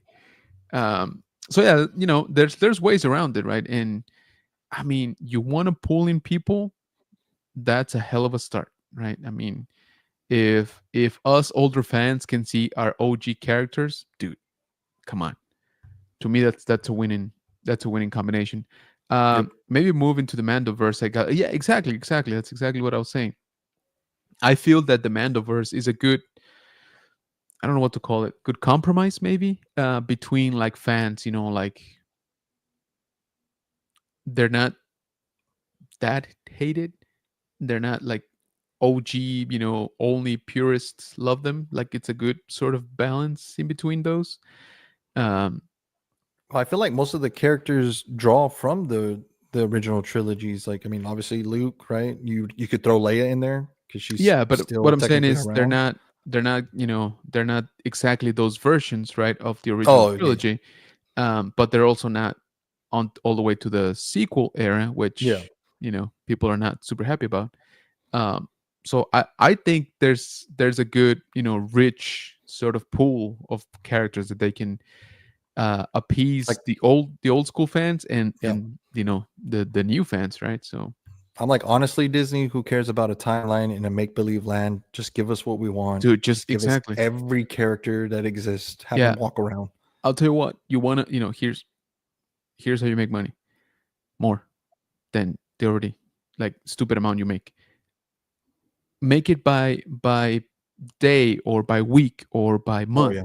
So yeah, there's ways around it, right? And I mean, you want to pull in people, that's a hell of a start, right? I mean, if us older fans can see our OG characters, dude, come on. To me, that's a winning combination. Yep. Maybe move into the Mandoverse. Yeah, exactly. That's exactly what I was saying. I feel that the Mandoverse is a good, I don't know what to call it, good compromise maybe between like fans, like they're not that hated. They're not like OG, only purists love them. Like, it's a good sort of balance in between those. Um, Well, I feel like most of the characters draw from the original trilogies. Like, I mean, obviously Luke, right? You could throw Leia in there because she's yeah, but what still I'm saying technically is around. they're not exactly those versions, right, of the original Oh, okay. trilogy. But they're also not on all the way to the sequel era, Yeah. which people are not super happy about. Um, so I think there's a good rich sort of pool of characters that they can appease Like, the old school fans and yeah. the new fans, right? So I'm like, honestly, Disney, who cares about a timeline in a make believe land? Just give us what we want. dude, just Just give us exactly. every character that exists. Have Yeah, them walk around. I'll tell you what, you want to here's how you make money more than the already like stupid amount you make it by day or by week or by Oh month. yeah.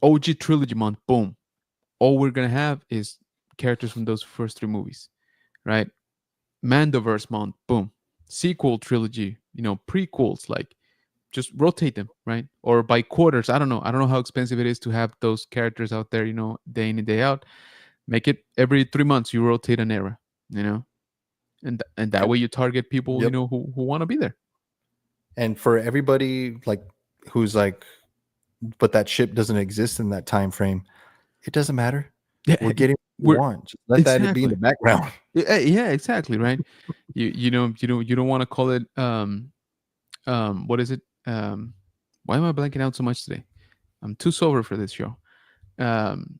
OG trilogy month, boom, all we're gonna have is characters from those first three movies, right? Mandoverse month, boom, sequel trilogy, prequels, like, just rotate them, right? Or by quarters. I don't know how expensive it is to have those characters out there, day in and day out. Make it every 3 months you rotate an era, and that And way you target people, yep. who want to be there. And for everybody like who's like, but that ship doesn't exist in that time frame. It doesn't matter. Yeah, We're getting what we we're want. Just let that be in the exactly. background. Yeah, exactly, right. You don't want to call it what is it? Why am I blanking out so much today? I'm too sober for this show. Um,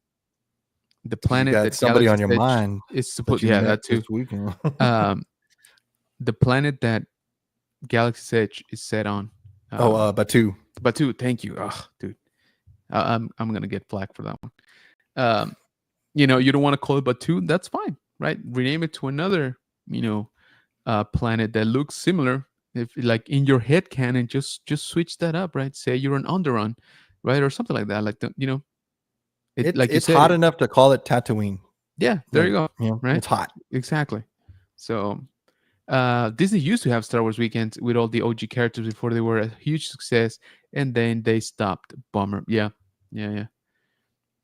the You planet got that somebody on Galaxy's your Edge mind is that supposed. you Yeah, met that this too. weekend. Um, the planet that Galaxy's Edge is set on. Batu. Batu, thank you. Oh, dude, I'm gonna get flack for that one. Um, you don't want to call it Batu, that's fine, right? Rename it to another, you know, planet that looks similar. If like in your head canon, just switch that up, right? Say you're an Underon, right, or something like that. Like it It's like you it's said hot it. enough to call it Tatooine. Yeah, there you Like, go. Right, it's hot. exactly. So Disney used to have Star Wars weekends with all the OG characters before they were a huge success, and then they stopped. Bummer. Yeah, yeah,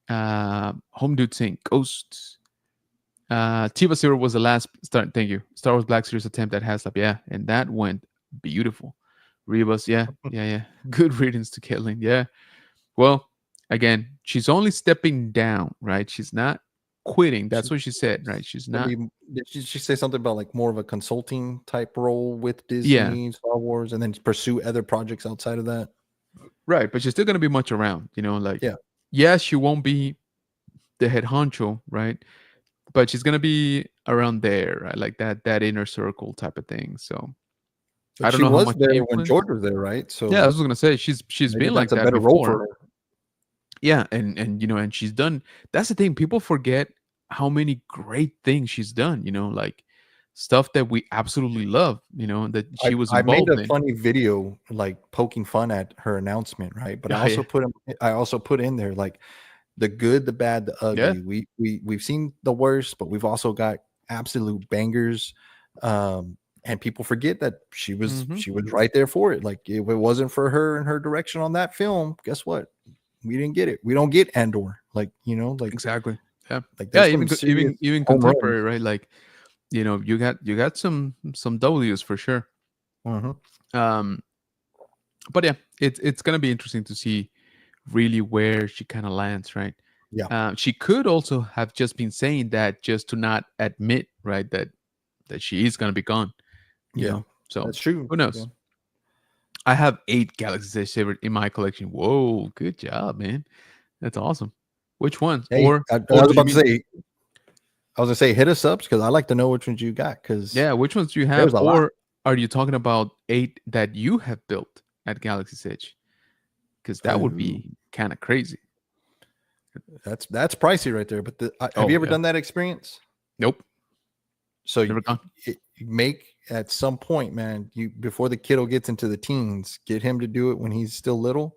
yeah. Home dude saying ghosts. Tiva Zero was the last start. Thank you. Star Wars Black Series attempt at Haslab. Yeah, and that went beautiful. Rebus. Yeah, yeah, yeah. Good riddance to Caitlin. Yeah. Well, again, she's only stepping down, right? She's not quitting. That's She's what she said, right? She's gonna not. be. Did she say something about like more of a consulting type role with Yeah, Disney, Star Wars, and then pursue other projects outside of that? right. But she's still gonna be much around. Like Yeah, yeah, she won't be the head honcho, right? But she's gonna be around there, right? Like that inner circle type of thing. So I but don't she know how was much there when influence. George was there, right? Yeah, I So was gonna say she's maybe been like that's a that better role for before. her. Yeah, and she's done. That's the thing. People forget how many great things she's done. Like stuff that we absolutely love. That I she was I made involved a in. funny video like poking fun at her announcement, right? But Yeah, yeah, I also put in there like the good, the bad, the yeah. ugly. We've seen the worst, but we've also got absolute bangers. And people forget that Hmm. she was right there for it. Like if it wasn't for her and her direction on that film, guess what? We didn't get it. We don't get Andor. Like, Exactly. Yeah, like yeah. there's Even some co- serious even even home runs. contemporary, right? Like you got some W's for sure. Mhm. Um, but yeah, it's gonna be interesting to see really where she kind of lands, right? Yeah, She could also have just been saying that just to not admit, right, that she is gonna be gone. yeah, So that's true. who Yeah. knows? I have 8 Galaxy Edge in my collection. Whoa, good job, man. That's awesome. Which ones? Hey, Or I or was do you about to mean say, I was gonna say hit us up because I like to know which ones you got because yeah? Which ones do you have? there's a lot. Or are you talking about 8 that you have built at Galaxy Edge? Because that would Ooh, be kind of crazy. that's pricey right there. But have you Oh ever yeah. done that experience? Nope. So Never gone. you make at some point, man. You before the kiddo gets into the teens, get him to do it when he's still little,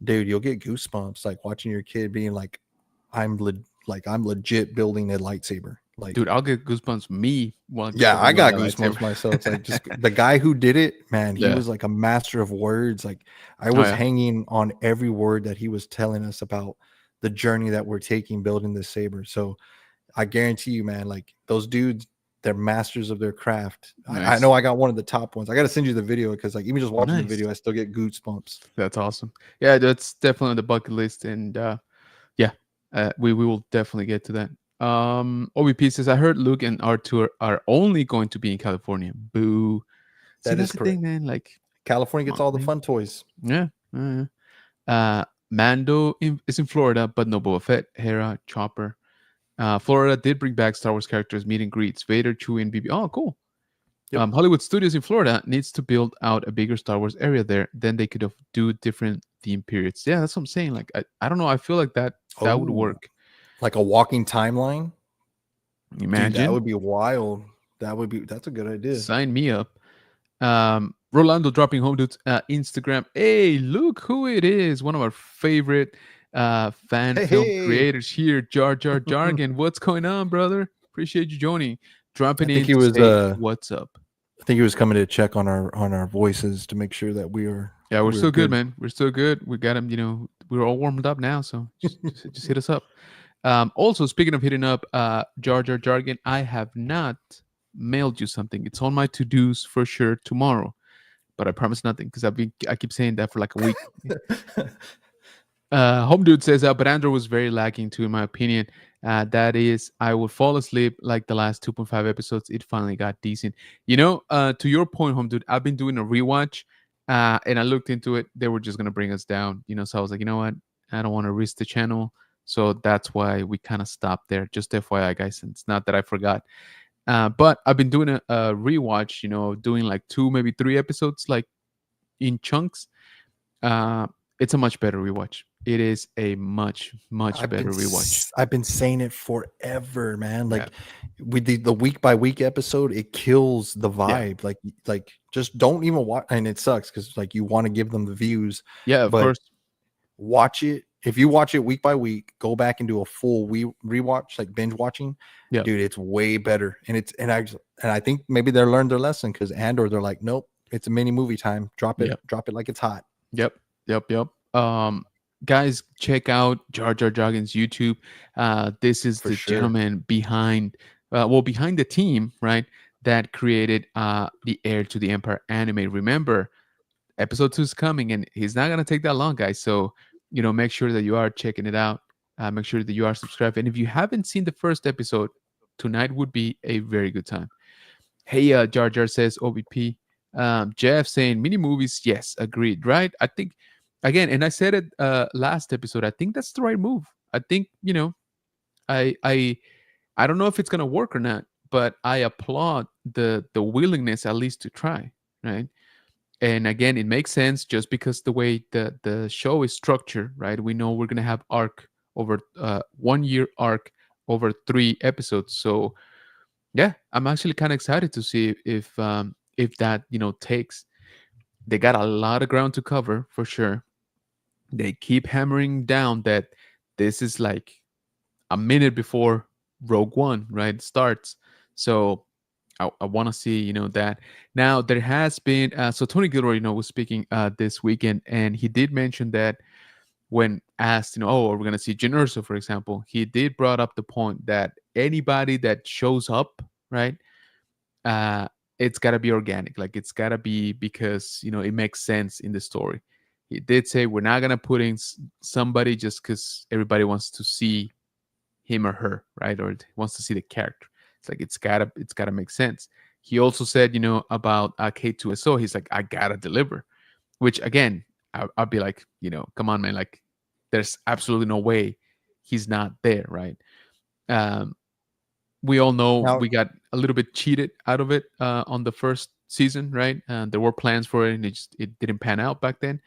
dude. You'll get goosebumps like watching your kid being like, I'm legit building a lightsaber." Like, Dude, I'll get goosebumps me while yeah, I building one of got the goosebumps lightsaber. myself. It's like just the guy who did it, man. He Yeah. was like a master of words. Like I Oh was yeah. hanging on every word that he was telling us about the journey that we're taking building this saber. So I guarantee you, man, like those dudes, they're masters of their craft. I know Nice. I got one of the top ones. I got to send you the video because, like, even just watching the Nice. video, I still get goosebumps. That's awesome. Yeah, that's definitely on the bucket list, and yeah, we will definitely get to that. OBP says I heard Luke and R2 are only going to be in California. Boo. See, That is that's the correct. thing, man. Like, California come gets on, all the man. fun toys. Yeah. Mando is in Florida, but no Boba Fett, Hera, Chopper. Florida did bring back Star Wars characters, meet and greets, Vader, Chewie, and BB. Oh, cool. Yep. Hollywood Studios in Florida needs to build out a bigger Star Wars area there. Then they could have do different theme periods. Yeah, that's what I'm saying. Like, I don't know. I feel like that would Oh, work. like a walking timeline, dude. That Imagine. would be wild. That's a good idea. Sign me up. Rolando dropping home to Instagram. Hey, look who it is. One of our favorite fan Hey, film hey. creators here, Jar Jar Jargon. What's going on, brother? Appreciate you joining. I Dropping think in he to was. say what's up. I think he was coming to check on our voices to make sure that Yeah, we're we're still good, good. man. We're still good. We got him. We're all warmed up now. So just hit us up. Also, speaking of hitting up, Jar Jar Jargon, I have not mailed you something. It's on my to dos for sure tomorrow, but I promise nothing because I keep saying that for like a week. Home dude says, but Andrew was very lacking too, in my opinion. That is, I would fall asleep like the last 2.5 episodes. It finally got decent. To your point, home dude, I've been doing a rewatch, and I looked into it. They were just gonna bring us down, so I was like, you know what? I don't want to risk the channel, so that's why we kind of stopped there. Just FYI, guys. And it's not that I forgot, but I've been doing a rewatch. Doing like 2, maybe 3 episodes, like in chunks. uh, it's a much better rewatch. It is a much better rewatch. I've been saying it forever, man. Yeah, Like with the week by week episode, it kills the yeah, vibe. Like just don't even watch, and it sucks because like you want to give them the views, yeah. Of but course. watch it. If you watch it week by week, go back and do a full rewatch, like binge watching, Yeah, dude. It's way better, and I think maybe they learned their lesson because Andor, they're like, nope, it's a mini movie time. yeah. Drop it like it's hot Yep, yep. Guys, check out Jar Jar Jargon's YouTube. This is for the sure. gentleman behind, behind the team, right? That created the Heir to the Empire anime. Remember, episode 2 is coming, and he's not gonna take that long, guys. So, make sure that you are checking it out. Make sure that you are subscribed, and if you haven't seen the first episode, tonight would be a very good time. Hey, Jar Jar says OBP. Jeff saying mini movies. Yes, agreed. Right. I think again, and I said it last episode. I think that's the right move. I think I I I don't know if it's gonna work or not, but I applaud the willingness at least to try. Right. And again, it makes sense just because the way the show is structured. Right. We know we're gonna have arc over 1 year arc over 3 episodes. So yeah, I'm actually kind of excited to see if that takes. They got a lot of ground to cover for sure. They keep hammering down that this is like a minute before Rogue One, right, starts. So I want to see that. Now there has been so Tony Gilroy was speaking this weekend, and he did mention that when asked, oh, are we going to see Jyn Erso, for example, he did brought up the point that anybody that shows up, right, uh it's got to be organic, like it's got to be because it makes sense in the story. He did say we're not going to put in somebody just because everybody wants to see him or her, right, or wants to see the character. It's like it's gotta make sense. He also said about K2SO, he's like, I gotta deliver, which again, I'll be like, come on, man, like there's absolutely no way he's not there, right? um we all know now. we got a little bit cheated out of it on the first season, right? There were plans for it, and it didn't pan out back then.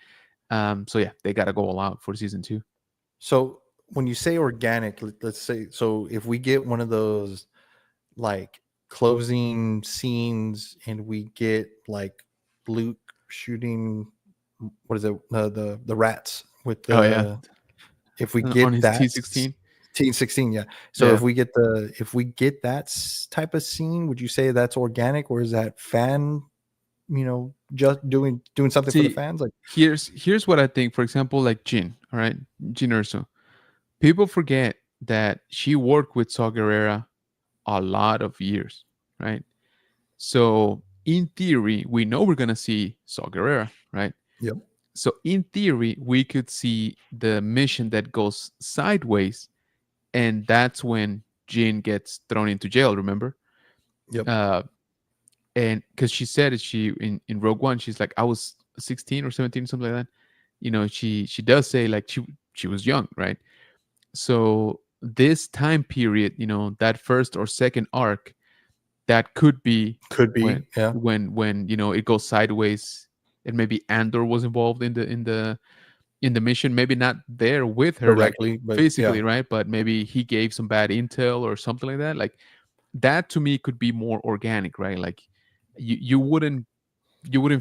So yeah, they got to go all out for season 2. So when you say organic, let's say, so if we get one of those like closing scenes and we get like Luke shooting, what is it, the rats with Oh yeah, the, if we on get his that T16. T16, yeah. So Yeah. if we get that type of scene, would you say that's organic, or is that fan, just doing something for the See, fans? Like, here's what I think. For example, like Jin, all right, Jin Erso. People forget that she worked with Saw Gerrera a lot of years, right? So in theory, we know we're gonna see Saw Gerrera, right? yep, So in theory, we could see the mission that goes sideways, and that's when Jin gets thrown into jail. Remember, yep, uh, and because she said it, she in Rogue One, she's like, I was 16 or 17, something like that. She does say like she was young, right? So this time period, that first or second arc, that could be could when be, yeah, it goes sideways, and maybe Andor was involved in the mission, maybe not there with her like directly, but yeah, physically, right, but maybe he gave some bad intel or something like that. Like that to me could be more organic, right? Like you wouldn't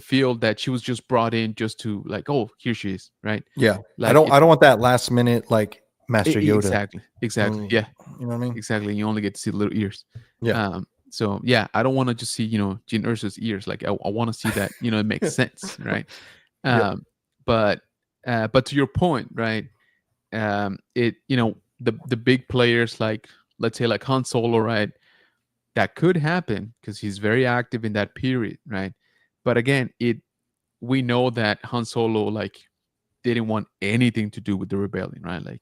feel that she was just brought in just to like, oh, here she is, right? yeah. Like I don't want that last minute like Master Yoda. exactly, Mm, yeah, you know what I mean? exactly. You only get to see the little ears. Yeah. So yeah, I don't want to just see Jyn Erso's ears. Like I want to see that it makes sense, right? Yep. um but to your point, right, it the big players, like let's say like Han Solo, right, that could happen because he's very active in that period, right? But again, we know that Han Solo like didn't want anything to do with the rebellion, right? Like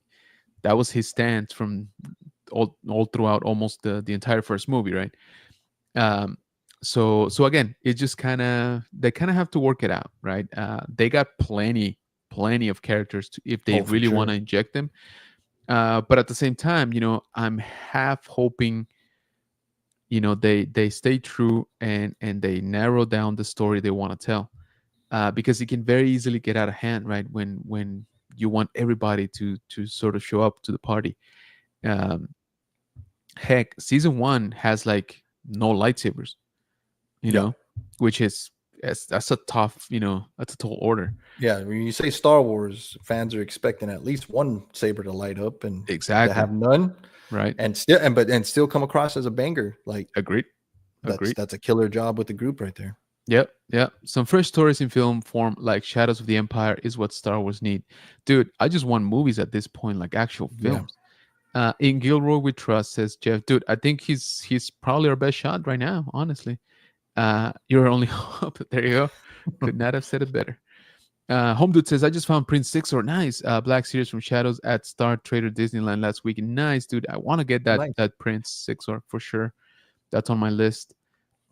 that was his stance from all throughout almost the entire first movie, right? um so again, it just they kind of have to work it out, right? They got plenty of characters if they Oh, for really want sure. to inject them. But at the same time, I'm half hoping they stay true and they narrow down the story they want to tell. because it can very easily get out of hand, right? When you want everybody to sort of show up to the party. Um, Heck, season one has like no lightsabers, you Yeah. know, which is that's a tough, that's a tall order. Yeah. When you say Star Wars, fans are expecting at least one saber to light up, and to Exactly. have none, Right. and still come across as a banger. Like Agreed. that's Agreed. that's a killer job with the group right there. Yep, yep. Some fresh stories in film form like Shadows of the Empire is what Star Wars need. Dude, I just want movies at this point, like actual Yeah. films. In Gilroy we trust, says Jeff. Dude, I think he's probably our best shot right now, honestly. Your only hope. There you go. Could not have said it better. Home Dude says, I just found Prince Six or nice. Black Series from Shadows at Star Trader Disneyland last week. Nice, dude. I want to get that Nice. that Prince Six or for sure. That's on my list.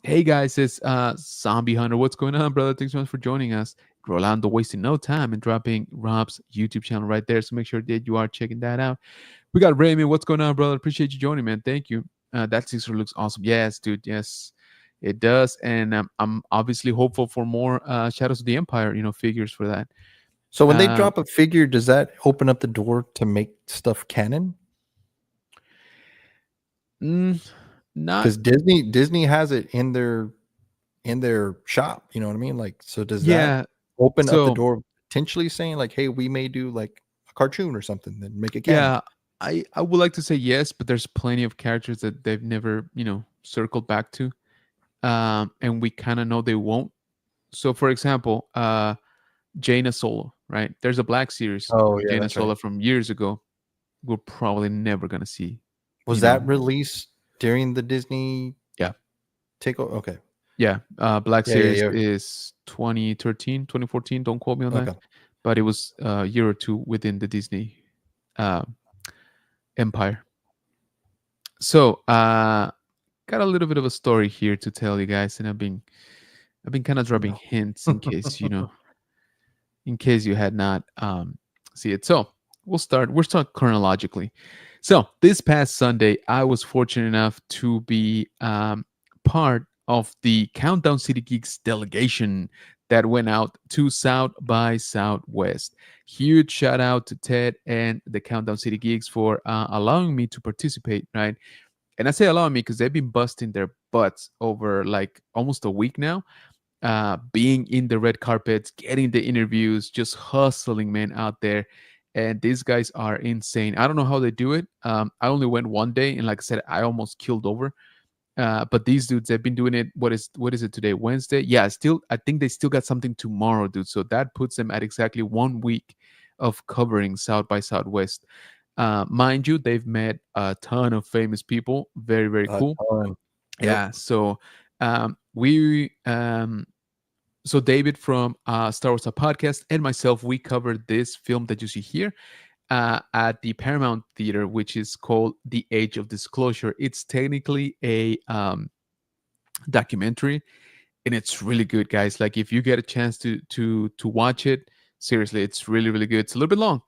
Hey guys, it's Zombie Hunter. What's going on, brother? Thanks so much for joining us. Rolando wasting no time and dropping Rob's YouTube channel right there. So make sure that you are checking that out. We got Raymond. What's going on, brother? Appreciate you joining, man. Thank you. That Caesar looks awesome. Yes, dude. Yes, it does. And I'm obviously hopeful for more Shadows of the Empire, figures for that. So when they Uh, drop a figure, does that open up the door to make stuff canon? mm, not Because Disney has it in their shop. You know what I mean? Like, so does that yeah. open up the So door potentially saying like, hey, we may do like a cartoon or something, then make it canon? yeah, I would like to say yes, but there's plenty of characters that they've never circled back to, and we kind of know they won't. So, for example, Jaina Solo, right? There's a Black Series Oh of yeah, Jaina that's right. Solo from years ago. We're probably never gonna see, Was you that know. released during the Disney Yeah, takeover? Okay. yeah. Black Yeah, yeah, Series yeah. is 2013, 2014. Don't quote me on that, Okay. but it was a year or two within the Disney uh, empire. So, got a little bit of a story here to tell you guys, and I've been kind of dropping No. hints in case in case you had not see it. So we'll start chronologically. So this past Sunday, I was fortunate enough to be part of the Countdown City Geeks delegation that went out to South by Southwest. Huge shout out to Ted and the Countdown City Geeks for allowing me to participate, right? And I say allowing me because they've been busting their butts over like almost a week now, being in the red carpets, getting the interviews, just hustling, man, out there. And these guys are insane. I don't know how they do it. I only went one day, and like I said, I almost killed over. But these dudes, they've been doing it. What is it today? Wednesday? Yeah, still, I think they still got something tomorrow, dude. So that puts them at exactly 1 week of covering South by Southwest. Mind you, they've met a ton of famous people. Very, very A cool. ton. Yep. Yeah. So we so David from Star Wars a podcast and myself, we covered this film that you see here at the Paramount Theater, which is called The Age of Disclosure. It's technically a documentary, and it's really good, guys. Like if you get a chance to watch it, seriously, it's really really good. It's a little bit long,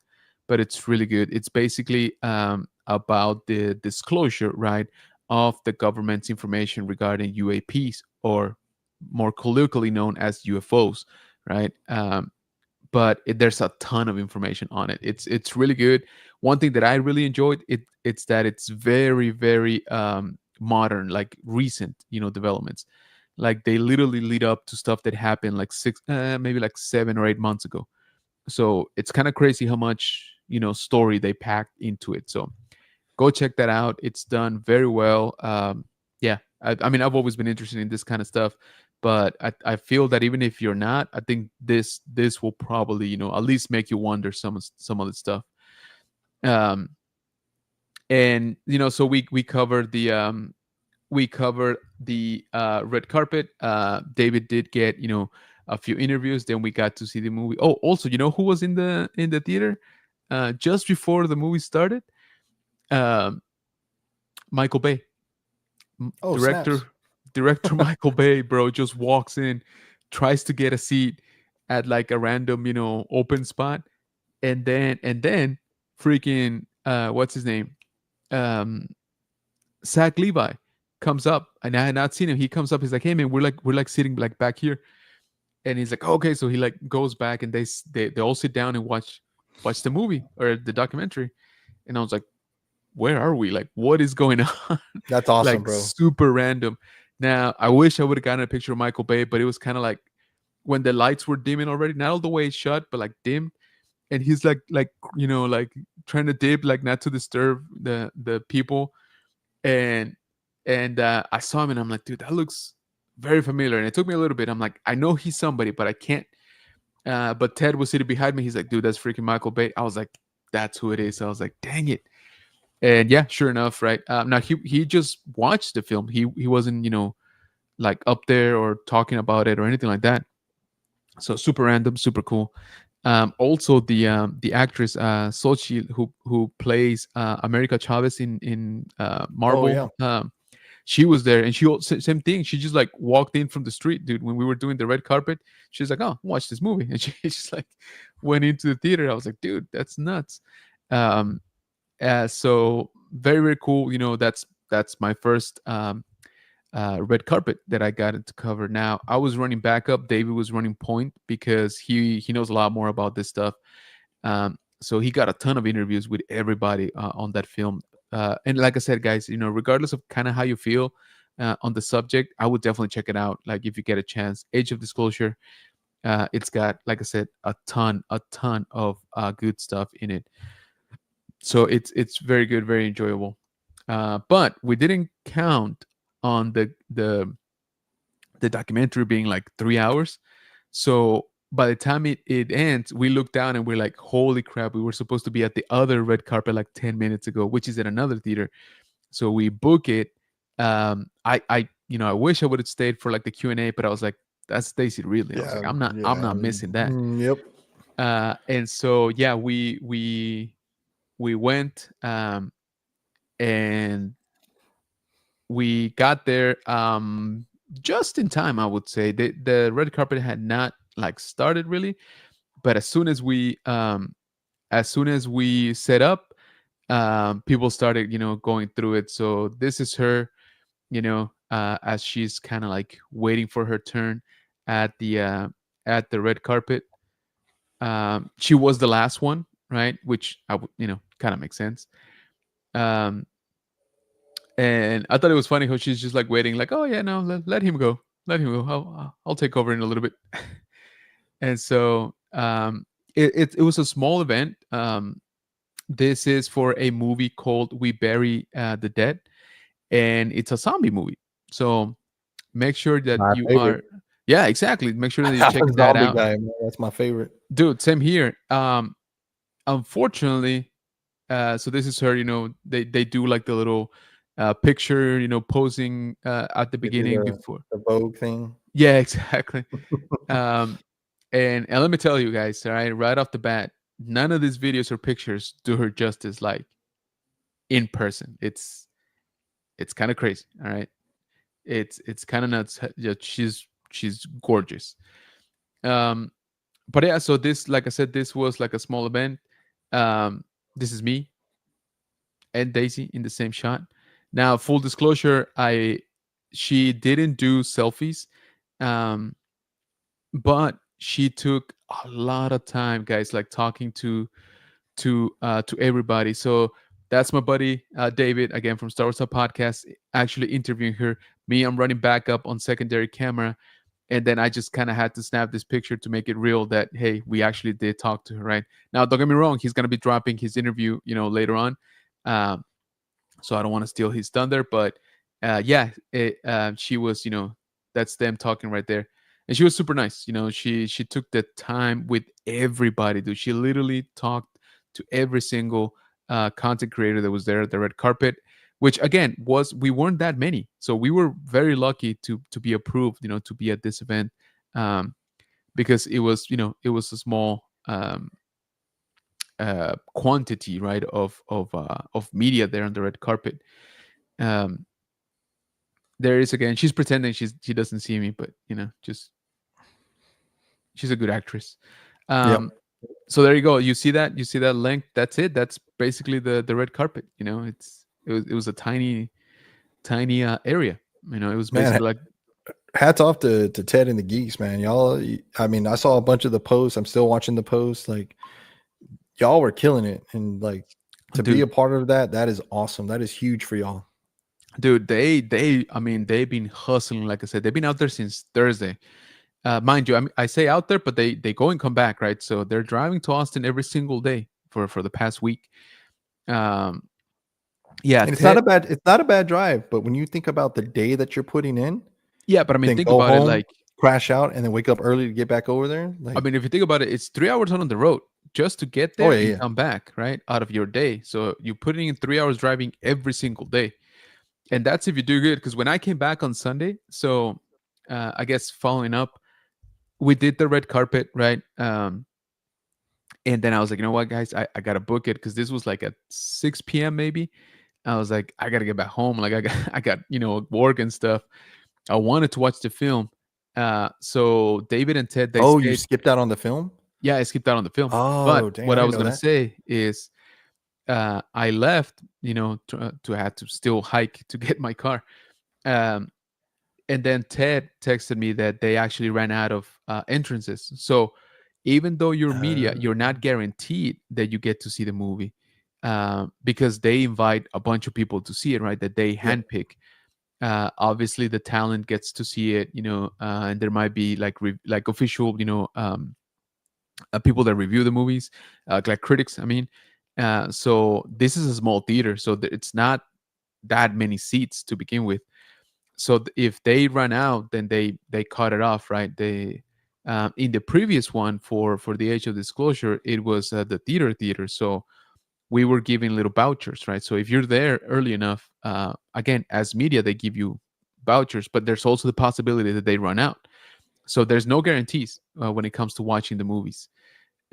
but it's really good. It's basically about the disclosure, right, of the government's information regarding UAPs, or more colloquially known as UFOs, right? But there's a ton of information on it. It's really good. One thing that I really enjoyed it's that it's very very modern, like recent, developments. Like they literally lead up to stuff that happened like maybe like 7 or 8 months ago. So it's kind of crazy how much story they packed into it. So go check that out. It's done very well. Yeah, I mean, I've always been interested in this kind of stuff, but I feel that even if you're not, I think this will probably at least make you wonder some of the stuff. Um, and so we covered the red carpet. David did get a few interviews. Then we got to see the movie. Oh, also, who was in the theater just before the movie started? Um, Michael Bay. Oh, Director snaps. director Michael Bay, bro, just walks in, tries to get a seat at like a random, open spot, and then freaking what's his name? Um Zach Levi comes up, and I had not seen him. He comes up, he's like, "Hey man, we're like sitting like back here." And he's like, okay. So he like goes back, and they all sit down and watch the movie or the documentary. And I was like, where are we? Like, what is going on? That's awesome, Like, bro. super random. Now, I wish I would have gotten a picture of Michael Bay, but it was kind of like when the lights were dimming already, not all the way shut, but like dim. And he's like like trying to dip, like not to disturb the people. And I saw him, and I'm like, dude, that looks very familiar. And it took me a little bit. I'm like, I know he's somebody, but I can't. But Ted was sitting behind me. He's like, dude, that's freaking Michael Bay. I was like, that's who it is. I was like, dang it. And yeah, sure enough, right. Now he just watched the film. He wasn't like up there or talking about it or anything like that. So super random, super cool. Also, the actress Sochi, who plays America Chavez in Oh Marvel, yeah. she was there, and same thing. She just like walked in from the street, dude. When we were doing the red carpet, she's like, "Oh, watch this movie," and she just like went into the theater. I was like, "Dude, that's nuts." Um, so very very cool. That's my first red carpet that I got to cover. Now I was running backup. David was running point because he knows a lot more about this stuff. So he got a ton of interviews with everybody on that film. And like I said, guys, regardless of kind of how you feel on the subject, I would definitely check it out. Like if you get a chance, Age of Disclosure. It's got, like I said, a ton of good stuff in it. So it's very good, very enjoyable. But we didn't count on the documentary being like 3 hours. So by the time it ends, we look down and we're like, holy crap, we were supposed to be at the other red carpet like 10 minutes ago, which is at another theater. So we book it. I wish I would have stayed for like the Q&A, but I was like, that's Stacy Ridley. I was like, Yeah. I'm Yeah. not missing that. Yep. And so yeah, we went, and we got there just in time, I would say. The red carpet had not like started really, but as soon as we set up, people started going through it. So this is her, as she's kind of like waiting for her turn at the red carpet. She was the last one, right? Which I would, kind of makes sense. um And I thought it was funny how she's just like waiting, like, oh yeah, no, let him go, let him go. I'll take over in a little bit. And so it was a small event. This is for a movie called We Bury the Dead, and it's a zombie movie. So make sure that My you favorite. are, yeah, exactly. Make sure that you I'm check a that zombie out, guy, man. That's my favorite. dude. Same here. Unfortunately, so this is her. They do like the little picture, posing at the They do beginning before. the Vogue thing. Yeah, exactly. Um, and let me tell you guys, all right off the bat, none of these videos or pictures do her justice like in person. It's kind of crazy. All right, it's kind of nuts. Yeah, she's gorgeous. Um, but yeah, so this, like I said, this was like a small event. This is me and Daisy in the same shot. Now, full disclosure, she didn't do selfies, um, but she took a lot of time, guys, like talking to everybody. So that's my buddy David, again from Star Wars Hub Podcast, actually interviewing her. Me, I'm running back up on secondary camera, and then I just kind of had to snap this picture to make it real that hey, we actually did talk to her. Right now, don't get me wrong, he's gonna be dropping his interview, later on. Um, so I don't want to steal his thunder, but yeah, she was, that's them talking right there, and she was super nice. She took the time with everybody, dude. She literally talked to every single content creator that was there at the red carpet, which again we weren't that many, so we were very lucky to be approved, to be at this event, um, because it was a small quantity, right, of media there on the red carpet. um there is, again, she's pretending she doesn't see me, but just she's a good actress. Yep. um so there you go, you see that link, that's it, that's basically the red carpet. It was a tiny area. It was Man, basically like hats off to Ted and the Geeks, man. Y'all, I mean, I saw a bunch of the posts. I'm still watching the posts. Like, y'all were killing it, and like to be a Dude, part of that, that is awesome. That is huge for y'all. dude, I mean, they've been hustling. Like I said, they've been out there since Thursday. Mind you, I say out there, but they go and come back, right? So they're driving to Austin every single day for the past week. Um, yeah, And Ted. it's not a bad drive, but when you think about the day that you're putting in, Yeah, but I mean, then think go about it. home, Like, crash out, and then wake up early to get back over there, I like, mean, if you think about it, it's 3 hours on the road just to get oh there yeah, and yeah. come back, right? Out of your day. So you're putting in 3 hours driving every single day. And that's if you do good. Because when I came back on Sunday, so I guess following up, we did the red carpet, right? And then I was like, you know what, guys, I got to book it because this was like at 6 p.m. maybe. I was like, I got to get back home. Like, I got, work and stuff. I wanted to watch the film. So David and Ted, they Oh, you stayed. skipped out on the film? Yeah, I skipped out on the film. But Oh, dang, I what I didn't was know gonna that. say is, I left, to have to still hike to get my car. Um, and then Ted texted me that they actually ran out of entrances. So even though you're media, you're not Um, guaranteed that you get to see the movie, because they invite a bunch of people to see it, right? That they yep, handpick. Obviously, the talent gets to see it, and there might be like like official, people that review the movies, like critics. I mean, so this is a small theater, so it's not that many seats to begin with. So if they run out, then they cut it off, right? They In the previous one for the age of disclosure, it was the theater. So we were giving little vouchers, right? So if you're there early enough, again, as media, they give you vouchers, but there's also the possibility that they run out. So there's no guarantees when it comes to watching the movies.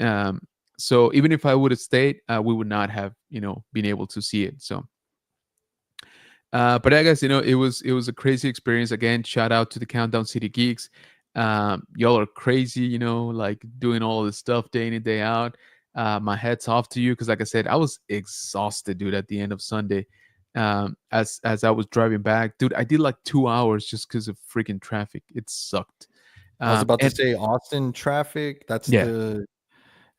um, so even if I would have stayed, we would not have, been able to see it. So, but I guess it was a crazy experience. Again, shout out to the Countdown City Geeks. Y'all are crazy, like doing all this stuff day in and day out. My head's off to you because, like I said, I was exhausted, dude. At the end of Sunday, as I was driving back, dude, I did like 2 hours just because of freaking traffic. It sucked. I was about to And say Austin traffic, that's yeah, the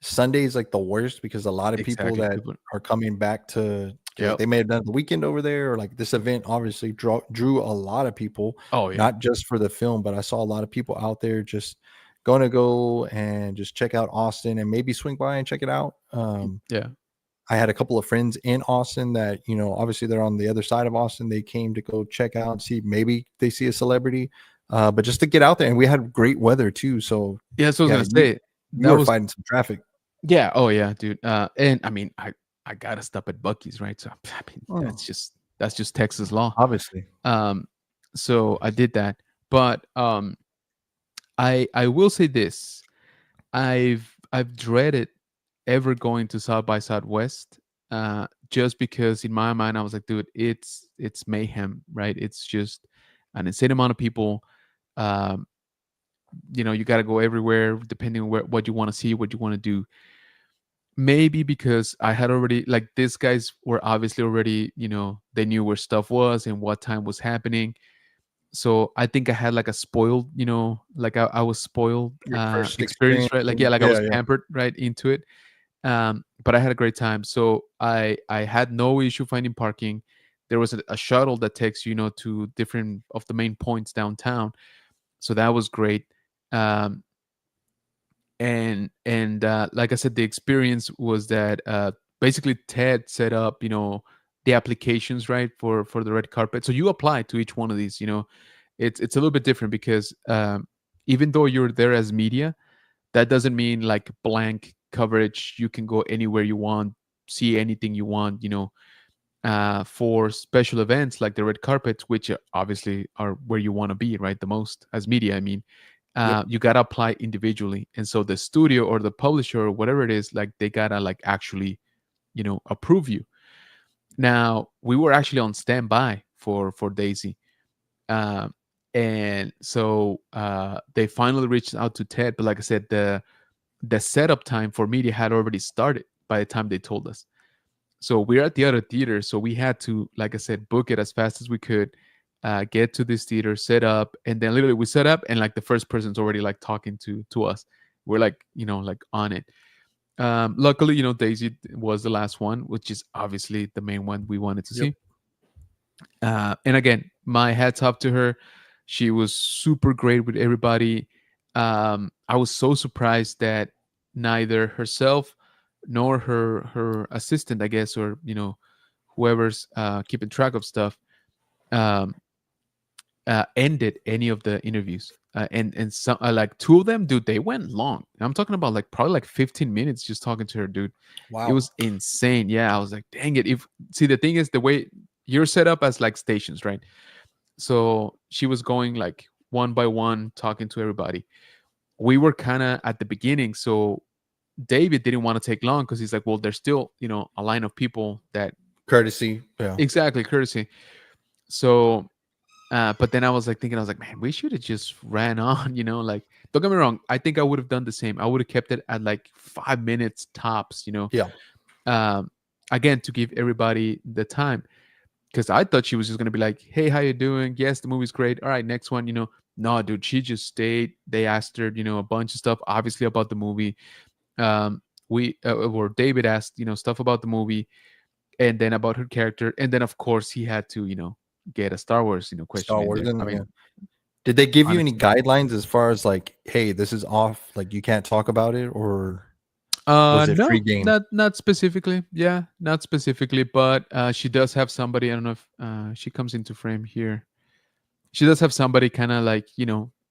Sunday is like the worst because a lot of people exactly. that People, are coming back to like yep. they may have done the weekend over there, or like this event obviously drew a lot of people, Oh yeah. not just for the film, but I saw a lot of people out there just going to go and just check out Austin and maybe swing by and check it out. Yeah. I had a couple of friends in Austin that, obviously they're on the other side of Austin. They came to go check out and see, maybe they see a celebrity, but just to get out there. And we had great weather too. So Yeah, so I was yeah, gonna say you that were was fighting some traffic. yeah. Oh yeah, dude. And I mean, I gotta stop at Bucky's, right? So I mean, Oh, that's just Texas law. obviously. Um, so I did that, but I will say this: I've dreaded ever going to South by Southwest, just because in my mind I was like, dude, it's mayhem, right? It's just an insane amount of people. Um, you got to go everywhere depending on what you want to see, what you want to do. Maybe because I had already, like, these guys were obviously already, they knew where stuff was and what time was happening. So I think I had like a spoiled, like I was spoiled Your first experience, experience right? Like, yeah, and like I was yeah, yeah. pampered right into it. But I had a great time. So I had no issue finding parking. There was a shuttle that takes to different of the main points downtown. So that was great. Um, and like I said, the experience was that basically Ted set up the applications, right, for the red carpet. So you apply to each one of these. It's a little bit different because even though you're there as media, that doesn't mean like blank coverage. You can go anywhere you want, see anything you want. For special events like the red carpets, which obviously are where you want to be, right, the most as media. I mean, Yep. you gotta apply individually, and so the studio or the publisher or whatever it is, like they gotta like actually approve you. Now we were actually on standby for Daisy, um, and so they finally reached out to Ted, but like I said, the setup time for media had already started by the time they told us. So we're at the other theater, so we had to, like I said, book it as fast as we could. get to this theater, set up, and then literally we set up, and like the first person's already like talking to us. We're like, like on it. Luckily, Daisy was the last one, which is obviously the main one we wanted to Yep. see. And again, my hats off to her. She was super great with everybody. I was so surprised that neither herself nor her assistant, I guess, or whoever's keeping track of stuff, um, ended any of the interviews. And some like two of them, dude, they went long. I'm talking about like probably like 15 minutes just talking to her, dude. It Wow. was insane. Yeah, I was like, dang it. If see the thing is the way you're set up as like stations, right? So she was going like one by one, talking to everybody. We were kind of at the beginning, so David didn't want to take long because he's like, well, there's still a line of people that Courtesy. Yeah. exactly courtesy. So but then I was like thinking, I was like, man, we should have just ran on, like, don't get me wrong. I think I would have done the same. I would have kept it at like 5 minutes tops, Yeah. um, again, to give everybody the time. Cause I thought she was just going to be like, hey, how you doing? Yes, the movie's great. All right, next one, no, dude, she just stayed. They asked her, a bunch of stuff, obviously about the movie. We, or David asked, stuff about the movie and then about her character. And then of course he had to, get a Star Wars, question Star in Wars. there. I And yeah. mean, Did they give you any honestly. guidelines as far as like, hey, this is off, like you can't talk about it, or was it free No, game? not specifically. Yeah, not specifically, but she does have somebody. I don't know if she comes into frame here. She does have somebody kind of like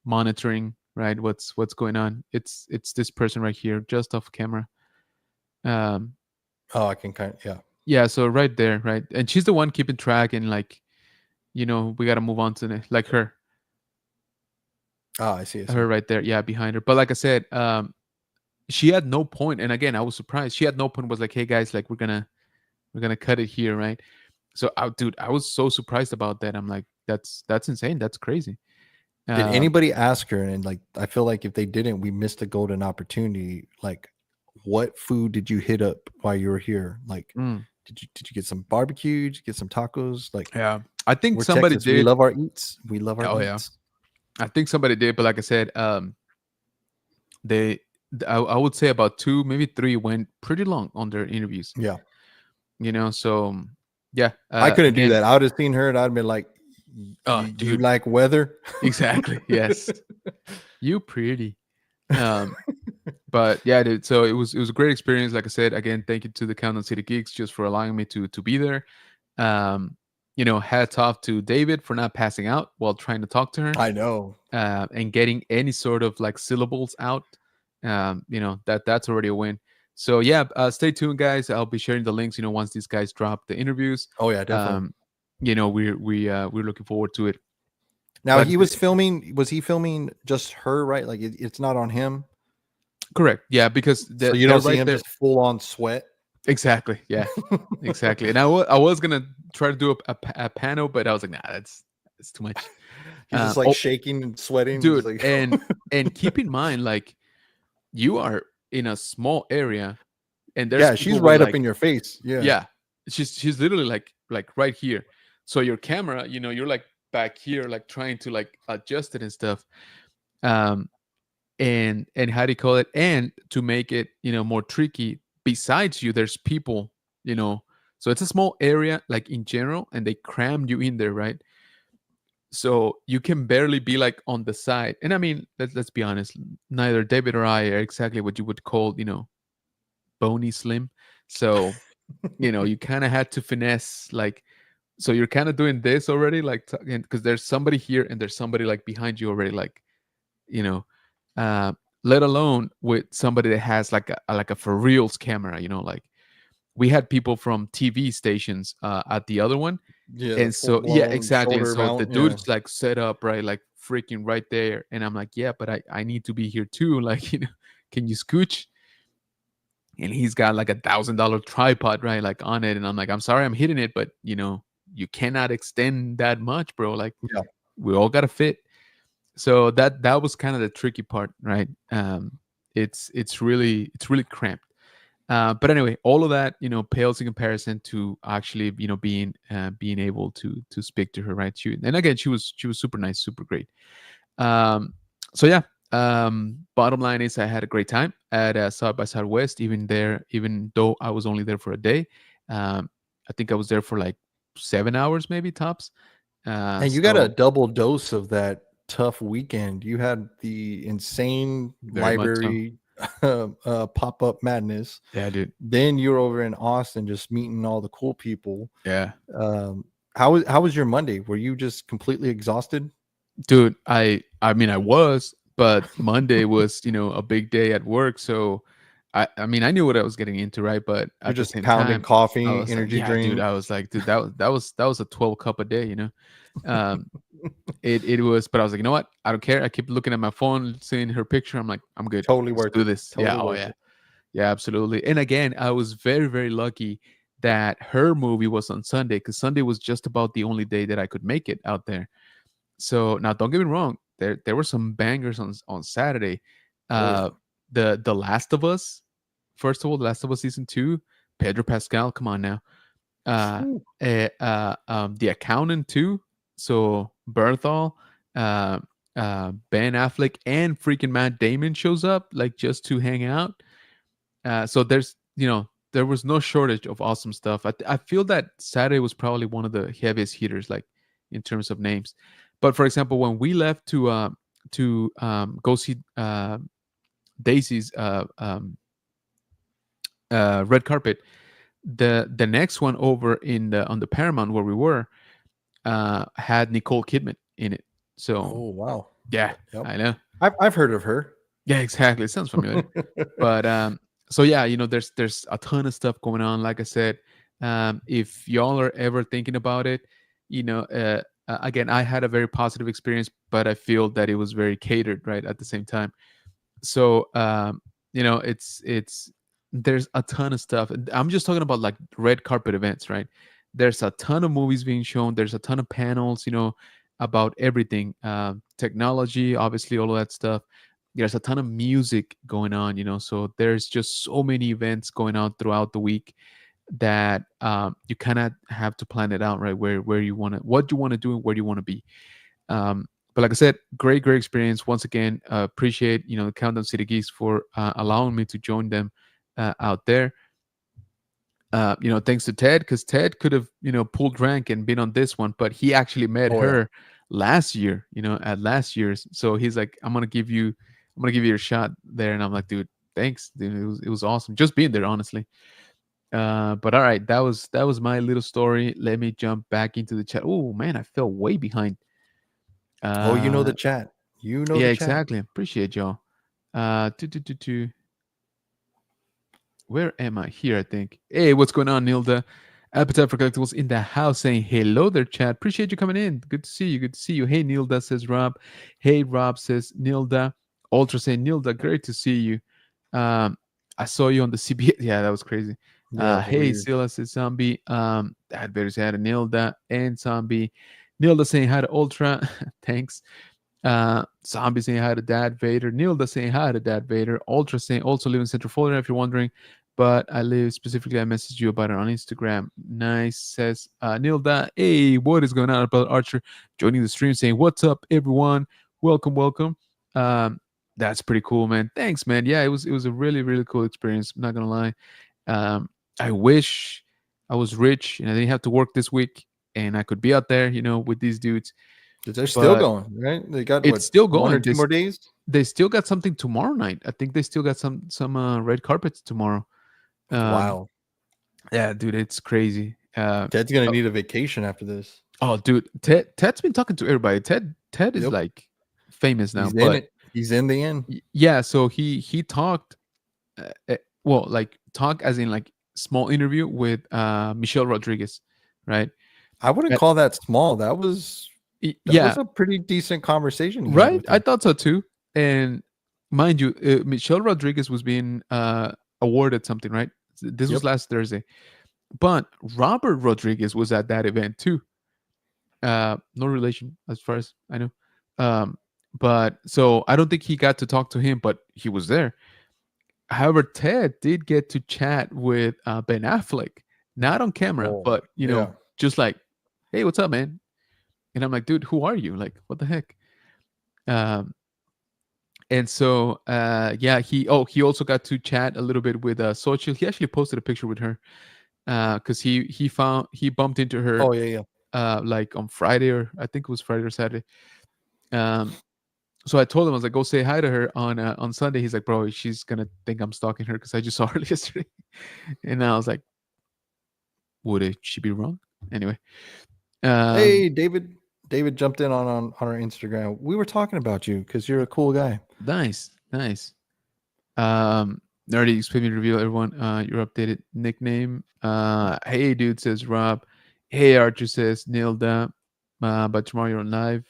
monitoring, right? What's going on? It's this person right here, just off camera. Um, Oh, I can kind of, yeah. yeah, so right there, right, and she's the one keeping track, and like we got to move on to like Oh, I see. I see. her right there, yeah, behind her. But like I said, she had no point, and again, I was surprised. She had no point. Was like, hey guys, like we're gonna cut it here, right? So, dude, I was so surprised about that. I'm like, that's insane. That's crazy. Did Um, anybody ask her? And like, I feel like if they didn't, we missed a golden opportunity. Like, what food did you hit up while you were here? Like, mm, did you get some barbecue? Did you get some tacos? Like, yeah, I think we're somebody Texas. We did. love our eats. We love our Oh yeah, eats. I think somebody did. But like I said, they, I would say about two, maybe three went pretty long on their interviews. Yeah. So yeah. I couldn't do Again, that. I would have seen her and I'd been like, oh, you dude, like weather? exactly. Yes, you pretty. Um, but yeah, dude. So it was a great experience. Like I said, again, thank you to the Countdown City Geeks just for allowing me to be there. Um, hats off to David for not passing out while trying to talk to her, I know. and getting any sort of like syllables out. That's already a win. So yeah, stay tuned, guys. I'll be sharing the links. Once these guys drop the interviews. Oh yeah, definitely. We're looking forward to it. Now But he was filming. Was he filming just her? Right? Like it's not on him. correct, yeah, because So you they're don't see right him there. just full on sweat. Exactly, yeah, exactly. And I was gonna try to do a panel, but I was like, nah, that's too much. He's just like Oh, shaking and sweating. Just dude, like and keep in mind, like you are in a small area, and there's yeah, she's people with right up like, in your face. Yeah. yeah, she's literally like right here. So your camera, you're like back here, like trying to like adjust it and stuff. Um, and how do you call it? And to make it more tricky, besides you, there's people, so it's a small area, like in general, and they crammed you in there, right? So you can barely be like on the side. And I mean, let's be honest, neither David or I are exactly what you would call, bony slim. So, you kind of had to finesse, like, so you're kind of doing this already, like, because there's somebody here and there's somebody like behind you already, like, you know, uh, let alone with somebody that has like a for reals camera, like we had people from TV stations at the other one. Yeah, the And full so, yeah, blown exactly. And shoulder so the mount. Yeah. dude's like set up, right? Like freaking right there. And I'm like, yeah, but I need to be here too. Like, can you scooch? And he's got like $1,000 tripod, right? Like on it. And I'm like, I'm sorry, I'm hitting it, but you cannot extend that much, bro. Like Yeah. we all gotta fit. So that was kind of the tricky part, right? It's really cramped. But anyway, all of that, pales in comparison to actually, being able to speak to her, right? And again, she was super nice, super great. Um, so yeah, bottom line is I had a great time at South by Southwest. Even though I was only there for a day, I think I was there for like 7 hours, maybe tops. And you got a So double dose of that tough weekend. You had the insane very much so. library pop up madness. Yeah, dude. Then you're over in Austin just meeting all the cool people. Yeah, How was your Monday? Were you just completely exhausted? dude. I mean, I was, but Monday was a big day at work. So I mean, I knew what I was getting into, right? But You're at the just same pounding time, I coffee, was like, energy yeah, dude. drink. I was like, dude, that was a 12 cup a day. Um, it was, but I was like, you know what? I don't care. I keep looking at my phone, seeing her picture. I'm like, I'm good. Totally Let's worth do it. this. Yeah. Totally Oh worth yeah. it. Yeah. Absolutely. And again, I was very, very lucky that her movie was on Sunday because Sunday was just about the only day that I could make it out there. So now, don't get me wrong. There were some bangers on Saturday. Oh yeah. Uh, the Last of Us. First of all, The Last of Us season 2. Pedro Pascal. Come on now. Uh, Whew. The Accountant too. So Berthol, uh, Ben Affleck, and freaking Matt Damon shows up like just to hang out. So there was no shortage of awesome stuff. I feel that Saturday was probably one of the heaviest hitters, like in terms of names. But for example, when we left to go see Daisy's red carpet, the next one over in the on the Paramount where we were had Nicole Kidman in it. So Oh wow. yeah, Yep. I know. I've heard of her. Yeah, exactly. It sounds familiar. But so yeah, there's a ton of stuff going on. Like I said, if y'all are ever thinking about it, again, I had a very positive experience, but I feel that it was very catered, right, at the same time. So it's there's a ton of stuff. I'm just talking about like red carpet events, right? There's a ton of movies being shown. There's a ton of panels, about everything, technology, obviously, all of that stuff. There's a ton of music going on, so there's just so many events going on throughout the week that you kind of have to plan it out, right? Where you want to, what you want to do, and where you want to be. But like I said, great experience. Once again, appreciate the Countdown City Geeks for allowing me to join them out there. Thanks to Ted, because Ted could have pulled rank and been on this one, but he actually met Oh yeah. her last year. At last year's. So he's like, I'm gonna give you your shot there, and I'm like, dude, thanks, dude. It was awesome just being there, honestly. But all right, that was my little story. Let me jump back into the chat. Oh man, I fell way behind. Oh, you know Uh, the chat. You know Yeah, the chat. exactly. Appreciate y'all. Where am I? Here, I think. Hey, what's going on, Nilda? Appetite for Collectibles in the house saying hello there, chat. Appreciate you coming in. Good to see you. Good to see you. Hey, Nilda, says Rob. Hey, Rob, says Nilda. Ultra saying, Nilda, great to see you. I saw you on the CBS. Yeah, that was crazy. Yeah, it was Hey, weird. Silla says Zombie. That better say hi to Nilda and Zombie. Nilda saying hi to Ultra. Thanks. Zombie saying hi to Dad Vader. Nilda saying hi to Dad Vader. Ultra saying also live in Central Florida if you're wondering. But I live specifically, I messaged you about it on Instagram. Nice, says Nilda. Hey, what is going on about Archer? Joining the stream saying, what's up, everyone? Welcome, welcome. That's pretty cool, man. Thanks, man. Yeah, it was a really, really cool experience. I'm not gonna lie. I wish I was rich and I didn't have to work this week and I could be out there, with these dudes. They're still But going, right? They got it's what, still one or going. two more days? They still got something tomorrow night. I think they still got some red carpets tomorrow. Um, Wow. yeah, dude, it's crazy. Ted's gonna Oh, need a vacation after this. oh, dude, Ted's been talking to everybody. Ted is Yep. like famous now, He's in but it. He's in the end. yeah. So he talked, well, like talk as in like small interview with Michelle Rodriguez, right? I wouldn't At- call that small. That yeah, was a pretty decent conversation he had right. with I him. thought so too. And mind you, Michelle Rodriguez was being awarded something, right? This was Yep. last Thursday. But Robert Rodriguez was at that event too. No relation, as far as I know. But so I don't think he got to talk to him, but he was there. However, Ted did get to chat with Ben Affleck, not on camera, Oh, but yeah. just like, "Hey, what's up, man?" And I'm like, "Dude, who are you? Like, what the heck?" Um, and so, yeah, he also got to chat a little bit with Social. He actually posted a picture with her because he bumped into her Oh, yeah, yeah. like on Friday, or I think it was Friday or Saturday. Um, so I told him, I was like, go say hi to her on Sunday. He's like, bro, she's gonna think I'm stalking her because I just saw her yesterday. And I was like, she be wrong? Anyway, um, Hey, David. David jumped in on our Instagram. We were talking about you because you're a cool guy. nice, nice. Um, Nerdy Explain Reveal, everyone, your updated nickname. Hey, dude, says Rob. Hey, Archer, says Nilda. But tomorrow you're on live.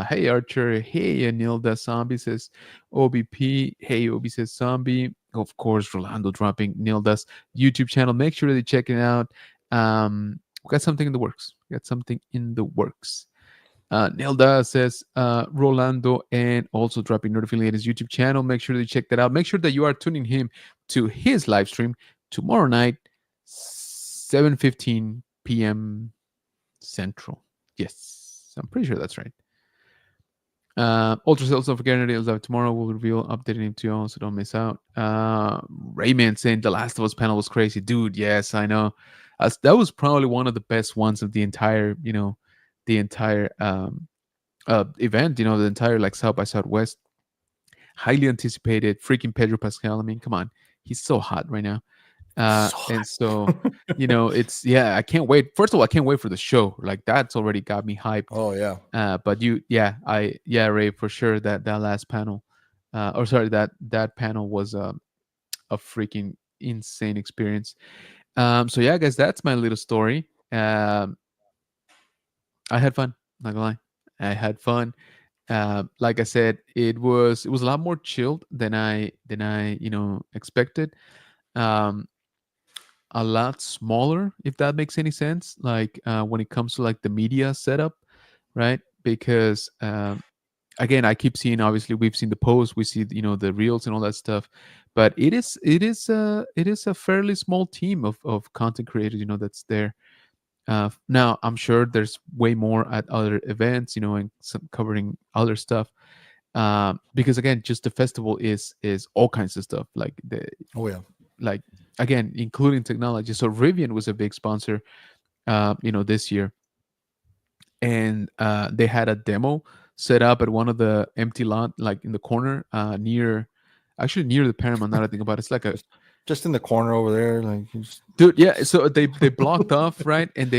Hey, Archer. Hey, Nilda. Zombie says OBP. Hey, Obi says Zombie. Of course, Rolando dropping Nilda's YouTube channel. Make sure that you check it out. We got something in the works. We got something in the works. Nilda says Rolando, and also dropping Nerdfilly at his YouTube channel. Make sure that you check that out. Make sure that you are tuning him to his live stream tomorrow night, 7:15 p.m. Central. Yes, I'm pretty sure that's right. Ultra Sales of Guaranteed Live tomorrow will reveal updating to you all, so don't miss out. Rayman saying the Last of Us panel was crazy, dude. Yes, I know. That was probably one of the best ones of the entire, event. The entire like South by Southwest. Highly anticipated. Freaking Pedro Pascal. I mean, come on, he's so hot right now. So And so, it's I can't wait. First of all, I can't wait for the show. Like that's already got me hyped. Oh, yeah. But Ray, for sure that last panel, or sorry, that panel was a freaking insane experience. So yeah, guys, that's my little story. I had fun. Not gonna lie, I had fun. Like I said, it was a lot more chilled than I expected. Um, a lot smaller, if that makes any sense. Like when it comes to like the media setup, right? Because again, I keep seeing. Obviously, we've seen the posts, we see the reels and all that stuff, but it is a fairly small team of content creators, that's there. Now, I'm sure there's way more at other events, and some covering other stuff. Because again, just the festival is all kinds of stuff, Oh, yeah. like again, including technology. So Rivian was a big sponsor, this year, and they had a demo set up at one of the empty lot, like in the corner, actually near the Paramount. Now that I think about it, it's like a Just just in the corner over there. Like, you just, dude. Yeah, so they blocked off, right, and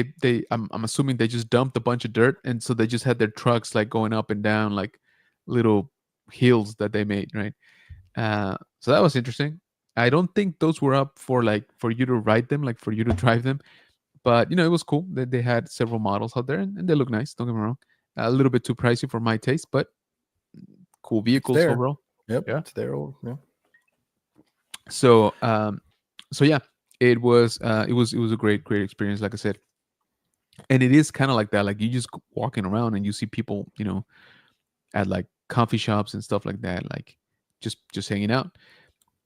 I'm assuming they just dumped a bunch of dirt, and so they just had their trucks like going up and down like little hills that they made, right. So that was interesting. I don't think those were up for you to ride them, like for you to drive them, but it was cool. They had several models out there, and they look nice. Don't get me wrong. A little bit too pricey for my taste, but cool it's vehicles there. overall. Yep. Yeah. It's there. Oh, yeah. So yeah, it was a great experience, like I said, and it is kind of like that. Like you just walking around and you see people, at like coffee shops and stuff like that, like just hanging out.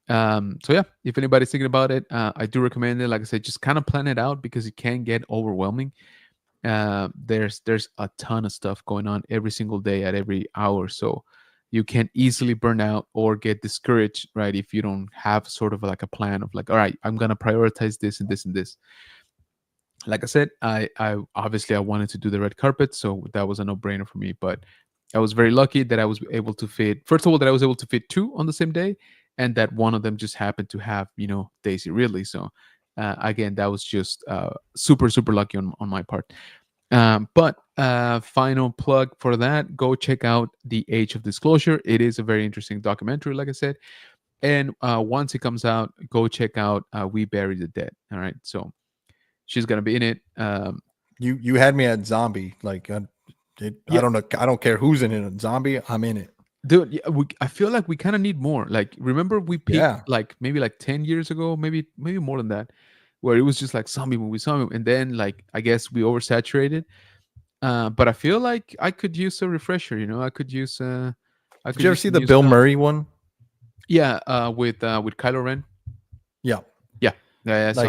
So yeah, if anybody's thinking about it, I do recommend it. Like I said, just kind of plan it out because it can get overwhelming. There's a ton of stuff going on every single day at every hour, so you can easily burn out or get discouraged, right, if you don't have sort of like a plan of like, all right, I'm gonna prioritize this and this and this. Like I said, I obviously I wanted to do the red carpet, so that was a no-brainer for me. But I was very lucky that I was able to fit, first of all, that I was able to fit two on the same day, and that one of them just happened to have Daisy Ridley. So again, that was just super lucky on my part. But final plug for that, go check out The Age of Disclosure. It is a very interesting documentary, like I said. And once it comes out, go check out We Bury the Dead. All right, so she's gonna be in it. You had me at zombie. Like, I Yeah, don't know. I don't care who's in it. Zombie, I'm in it. dude. Yeah, I feel like we kind of need more. Like, remember we peaked Yeah. like maybe like 10 years ago, maybe more than that, where it was just like zombie movie, and then like I guess we oversaturated. But I feel like I could use a refresher. I could use Did you ever see some the new Bill stuff. Murray one? Yeah, with Kylo Ren. Yeah, Yeah, yeah, I saw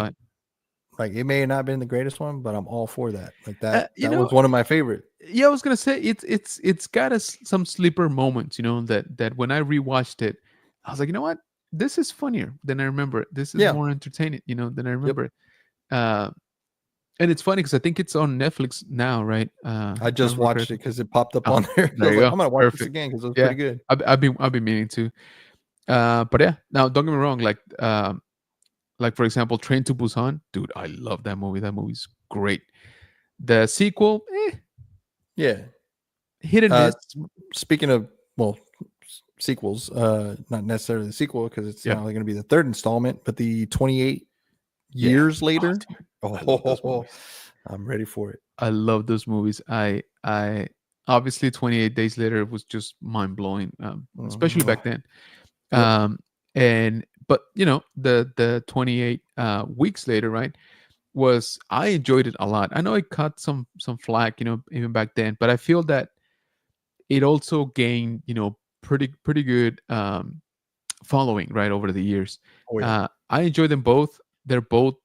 like it. it may not have been the greatest one, but I'm all for that. Like that You that know, was one of my favorite. yeah, I was gonna say it's got some sleeper moments. That when I rewatched it, I was like, you know what, this is funnier than I remember it. This is Yeah. more entertaining, than I Yep. remember it. Uh, and it's funny because I think it's on Netflix now, right? I If I just remember watched it correctly. because it popped up Oh, on there. I there was you like, go. I'm gonna watch this Perfect. again because it was Yeah, pretty good. I've been meaning to. But yeah, now don't get me wrong. Like for example, Train to Busan, dude, I love that movie. That movie's great. The sequel, Yeah. hit and Uh, miss. Speaking of well sequels, not necessarily the sequel because it's Yeah, not only going to be the third installment, but the 28 yeah. years Oh, later. dude, I love those Oh, movies. I'm ready for it. I love those movies. I obviously 28 Days Later was just mind blowing, especially Mhm. back then. Yep. Um, and but the 28 weeks later, right? Was I enjoyed it a lot. I know it caught some flack, even back then, but I feel that it also gained, pretty good following right over the years. Oh yeah. I enjoy them both. They're both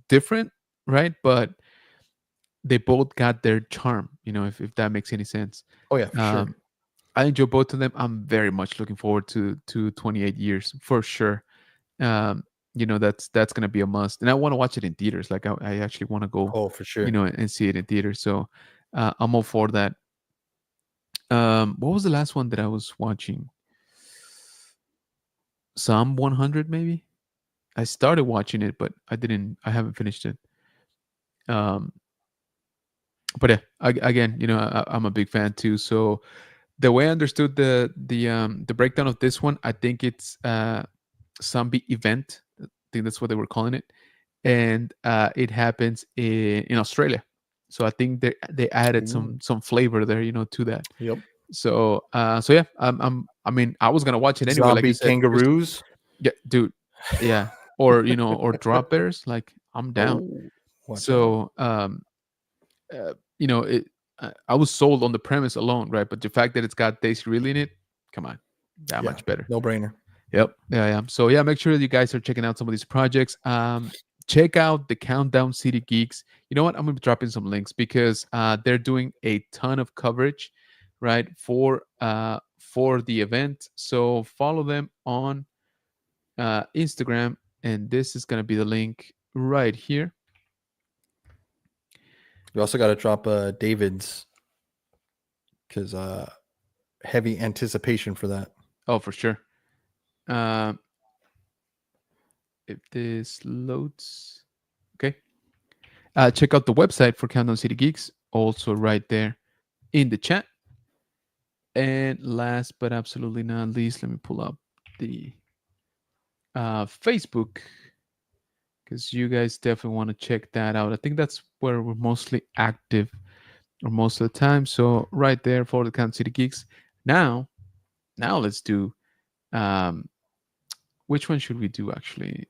different, right? But they both got their charm, if that makes any sense. Oh yeah, for sure. Um, I enjoy both of them. I'm very much looking forward to 28 years for sure. Um, that's gonna be a must, and I want to watch it in theaters. Like I actually want to go, Oh, for sure. and see it in theaters. So I'm all for that. What was the last one that I was watching? Psalm 100, maybe. I started watching it, but I haven't finished it. Um, but yeah, again, I'm a big fan too. So the way I understood the breakdown of this one, I think it's zombie event. I think that's what they were calling it, and it happens in Australia. So I think they added Ooh. some flavor there, to that. Yep. So yeah, I mean, I was gonna watch it anyway, like you Zombie said. Just kangaroos. yeah, dude, yeah, or drop bears. Like I'm down. Oh, watch out. So it. I was sold on the premise alone, right? But the fact that it's got Daisy Ridley in it, come on, that Yeah. much better. No brainer. Yep. Yeah, yeah. So yeah, make sure that you guys are checking out some of these projects. Check out the Countdown City Geeks. You know what? I'm gonna be dropping some links because they're doing a ton of coverage, right, for the event. So follow them on Instagram, and this is gonna be the link right here. You also got to drop David's because heavy anticipation for that. Oh, for sure. Um, if this loads, okay. Check out the website for Countdown City Geeks, also right there in the chat. And last but absolutely not least, let me pull up the Facebook because you guys definitely want to check that out. I think that's where we're mostly active or most of the time. So right there for the Countdown City Geeks. Now let's do which one should we do actually?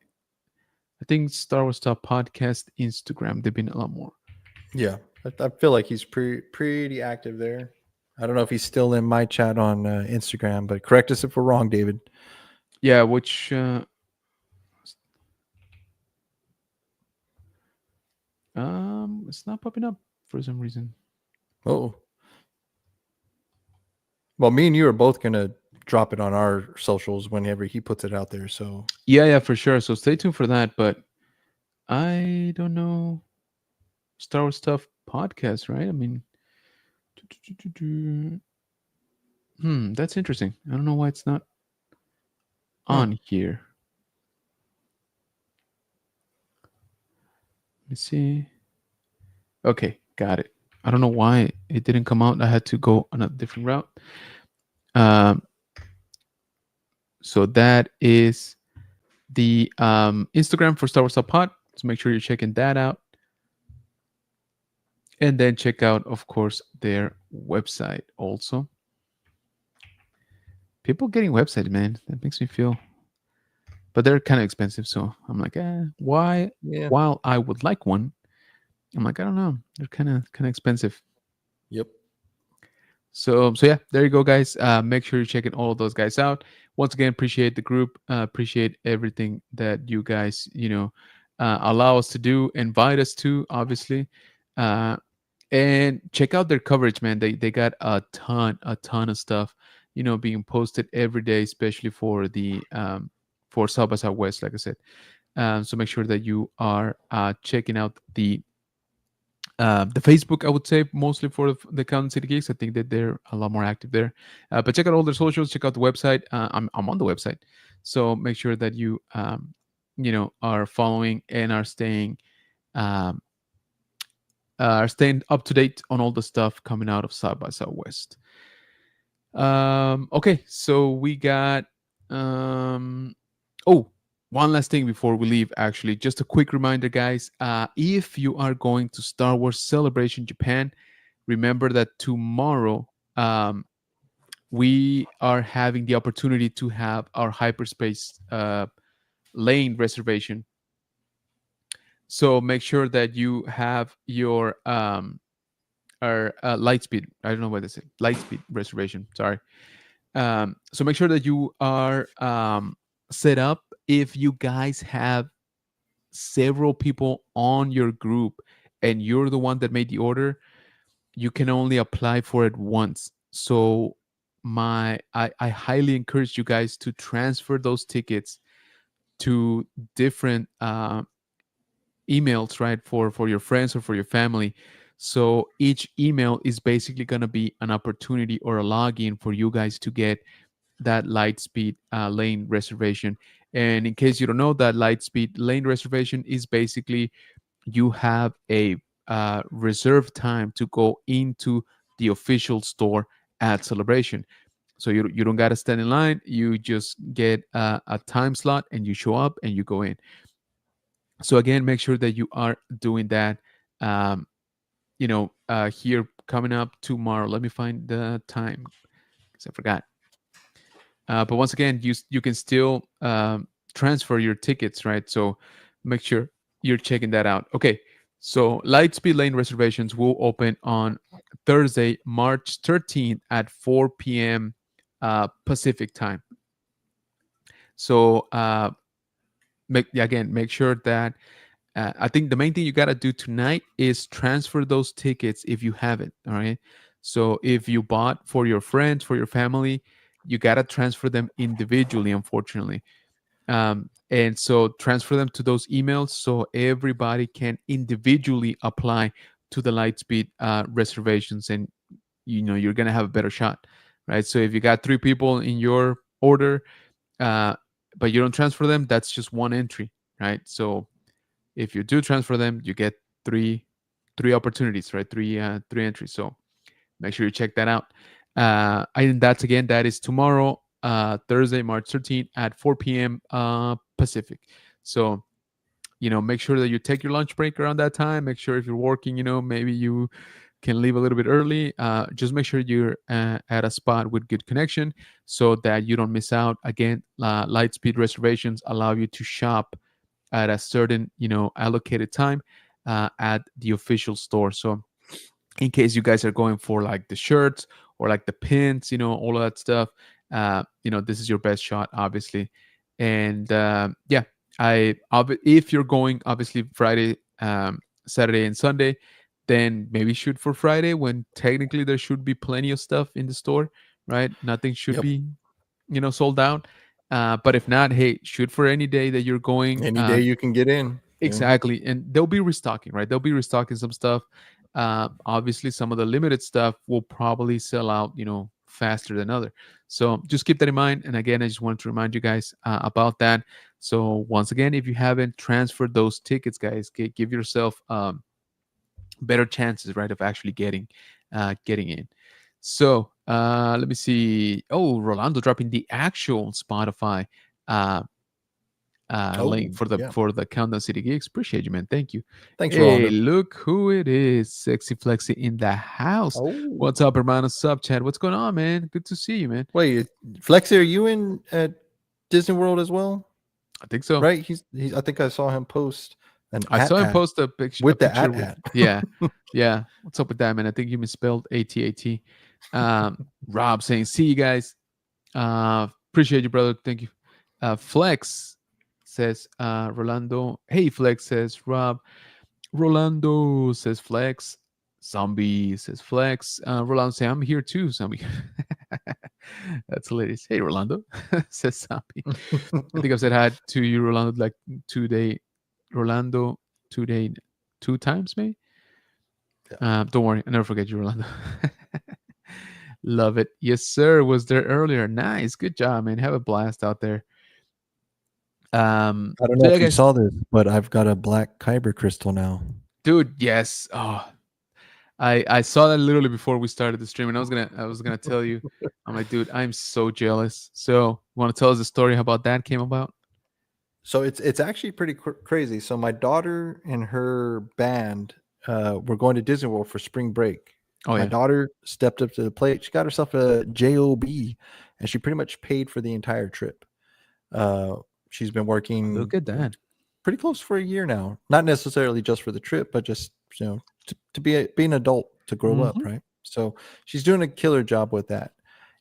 I think Star Wars Stuff Podcast Instagram. They've been a lot more. Yeah, I feel like he's pretty active there. I don't know if he's still in my chat on Instagram, but correct us if we're wrong, David. Yeah, which it's not popping up for some reason. Oh, well, me and you are both gonna drop it on our socials whenever he puts it out there. So Yeah, for sure. So stay tuned for that. But I don't know. Star Wars Stuff Podcast, right? I mean, that's interesting. I don't know why it's not hmm. on here. Let me see. Okay, got it. I don't know why it didn't come out. I had to go on a different route. Um, so that is the Instagram for Star Wars Stuff Pod. So make sure you're checking that out. And then check out, of course, their website also. People getting websites, man. That makes me feel, but they're kind of expensive. So I'm like, why? Yeah. While I would like one, I'm like, I don't know. They're kind of expensive. Yep. So yeah, there you go, guys. Make sure you're checking all of those guys out. Once again, appreciate the group. Appreciate everything that you guys, allow us to do, invite us to, obviously, uh, and check out their coverage, man. They got a ton of stuff, being posted every day, especially for the for South by Southwest, like I said. So make sure that you are checking out the Facebook, I would say, mostly for the Countdown City Geeks. I think that they're a lot more active there. But check out all their socials. Check out the website. I'm on the website, so make sure that you are following and um, are staying up to date on all the stuff coming out of South by Southwest. Okay, so we got oh, one last thing before we leave. Actually, just a quick reminder, guys. If you are going to Star Wars Celebration Japan, remember that tomorrow we are having the opportunity to have our hyperspace lane reservation. So make sure that you have your our Lightspeed. I don't know what they say. Lightspeed reservation. Sorry. So make sure that you are set up. If you guys have several people on your group and you're the one that made the order, you can only apply for it once. So I highly encourage you guys to transfer those tickets to different emails, right, for your friends or for your family. So each email is basically going to be an opportunity or a login for you guys to get that Lightspeed lane reservation. And in case you don't know, that Lightspeed lane reservation is basically you have a reserved time to go into the official store at Celebration. So you don't got to stand in line. You just get a time slot and you show up and you go in. So again, make sure that you are doing that. Um, here coming up tomorrow. Let me find the time because I forgot. But once again, you can still transfer your tickets, right? So make sure you're checking that out. Okay, so Lightspeed lane reservations will open on Thursday, March 13th at 4 p.m. Pacific time. So make sure that I think the main thing you got to do tonight is transfer those tickets if you haven't. All right. So if you bought for your friends, for your family, you got to transfer them individually, unfortunately. And so transfer them to those emails so everybody can individually apply to the Lightspeed reservations, and you're gonna have a better shot, right? So if you got 3 people in your order, uh, but you don't transfer them, that's just one entry, right? So if you do transfer them, you get three opportunities, right? Three entries. So make sure you check that out. And that is tomorrow, Thursday, March 13th at 4 p.m. Pacific. So make sure that you take your lunch break around that time. Make sure if you're working, maybe you can leave a little bit early. Just make sure you're at a spot with good connection so that you don't miss out. Again, Lightspeed reservations allow you to shop at a certain allocated time at the official store. So in case you guys are going for like the shirts or like the pins, all of that stuff, this is your best shot, obviously. And yeah, if you're going obviously Friday, Saturday, and Sunday, then maybe shoot for Friday when technically there should be plenty of stuff in the store, right? Nothing should Yep. be sold out. But if not, hey, shoot for any day that you're going. Any day you can get in. Yeah. Exactly. And they'll be restocking, right? They'll be restocking some stuff. Obviously, some of the limited stuff will probably sell out, faster than other. So just keep that in mind. And again, I just wanted to remind you guys about that. So once again, if you haven't transferred those tickets, guys, give yourself better chances, right, of actually getting in. So let me see. Oh, Rolando dropping the actual Spotify link for the yeah. Countdown City Gigs. Appreciate you, man. Thank you. Thanks, Hey, Rolando. look who it is. Sexy Flexi in the house. Oh, What's up, hermano? Sub chat. What's going on, man? Good to see you, man. wait, Flexi, are you in at Disney World as well? I think so. Right? He's. I think I saw him post an I saw him at post a picture with the with at. yeah. Yeah. What's up with that, man? I think you misspelled ATAT. Rob saying, "See you guys. Appreciate you, brother. Thank you." Flex says, "Rolando." Hey, Flex says, "Rob." Rolando says, "Flex." Zombie says, "Flex." Rolando say, "I'm here too." Zombie. That's hilarious. Hey, Rolando says Zombie. I think I've said hi to you, Rolando, like 2 day. Rolando, 2 day, 2 times maybe. Yeah. Don't worry, I never forget you, Rolando. Love it. Yes, sir. Was there earlier. Nice. Good job, man. Have a blast out there. I don't know So yeah, if you guys. saw this, but I've got a black kyber crystal now. Dude, yes. Oh, I saw that literally before we started the stream, and I was gonna tell you. I'm like, dude, I'm so jealous. So, want to tell us the story how about that came about? So it's actually pretty crazy. So my daughter and her band were going to Disney World for spring break. Oh My yeah. daughter stepped up to the plate. She got herself a job, and she pretty much paid for the entire trip. She's been working Look at that. pretty close for a year now. Not necessarily just for the trip, but just to be an adult, to grow up, Hmm. right? So she's doing a killer job with that.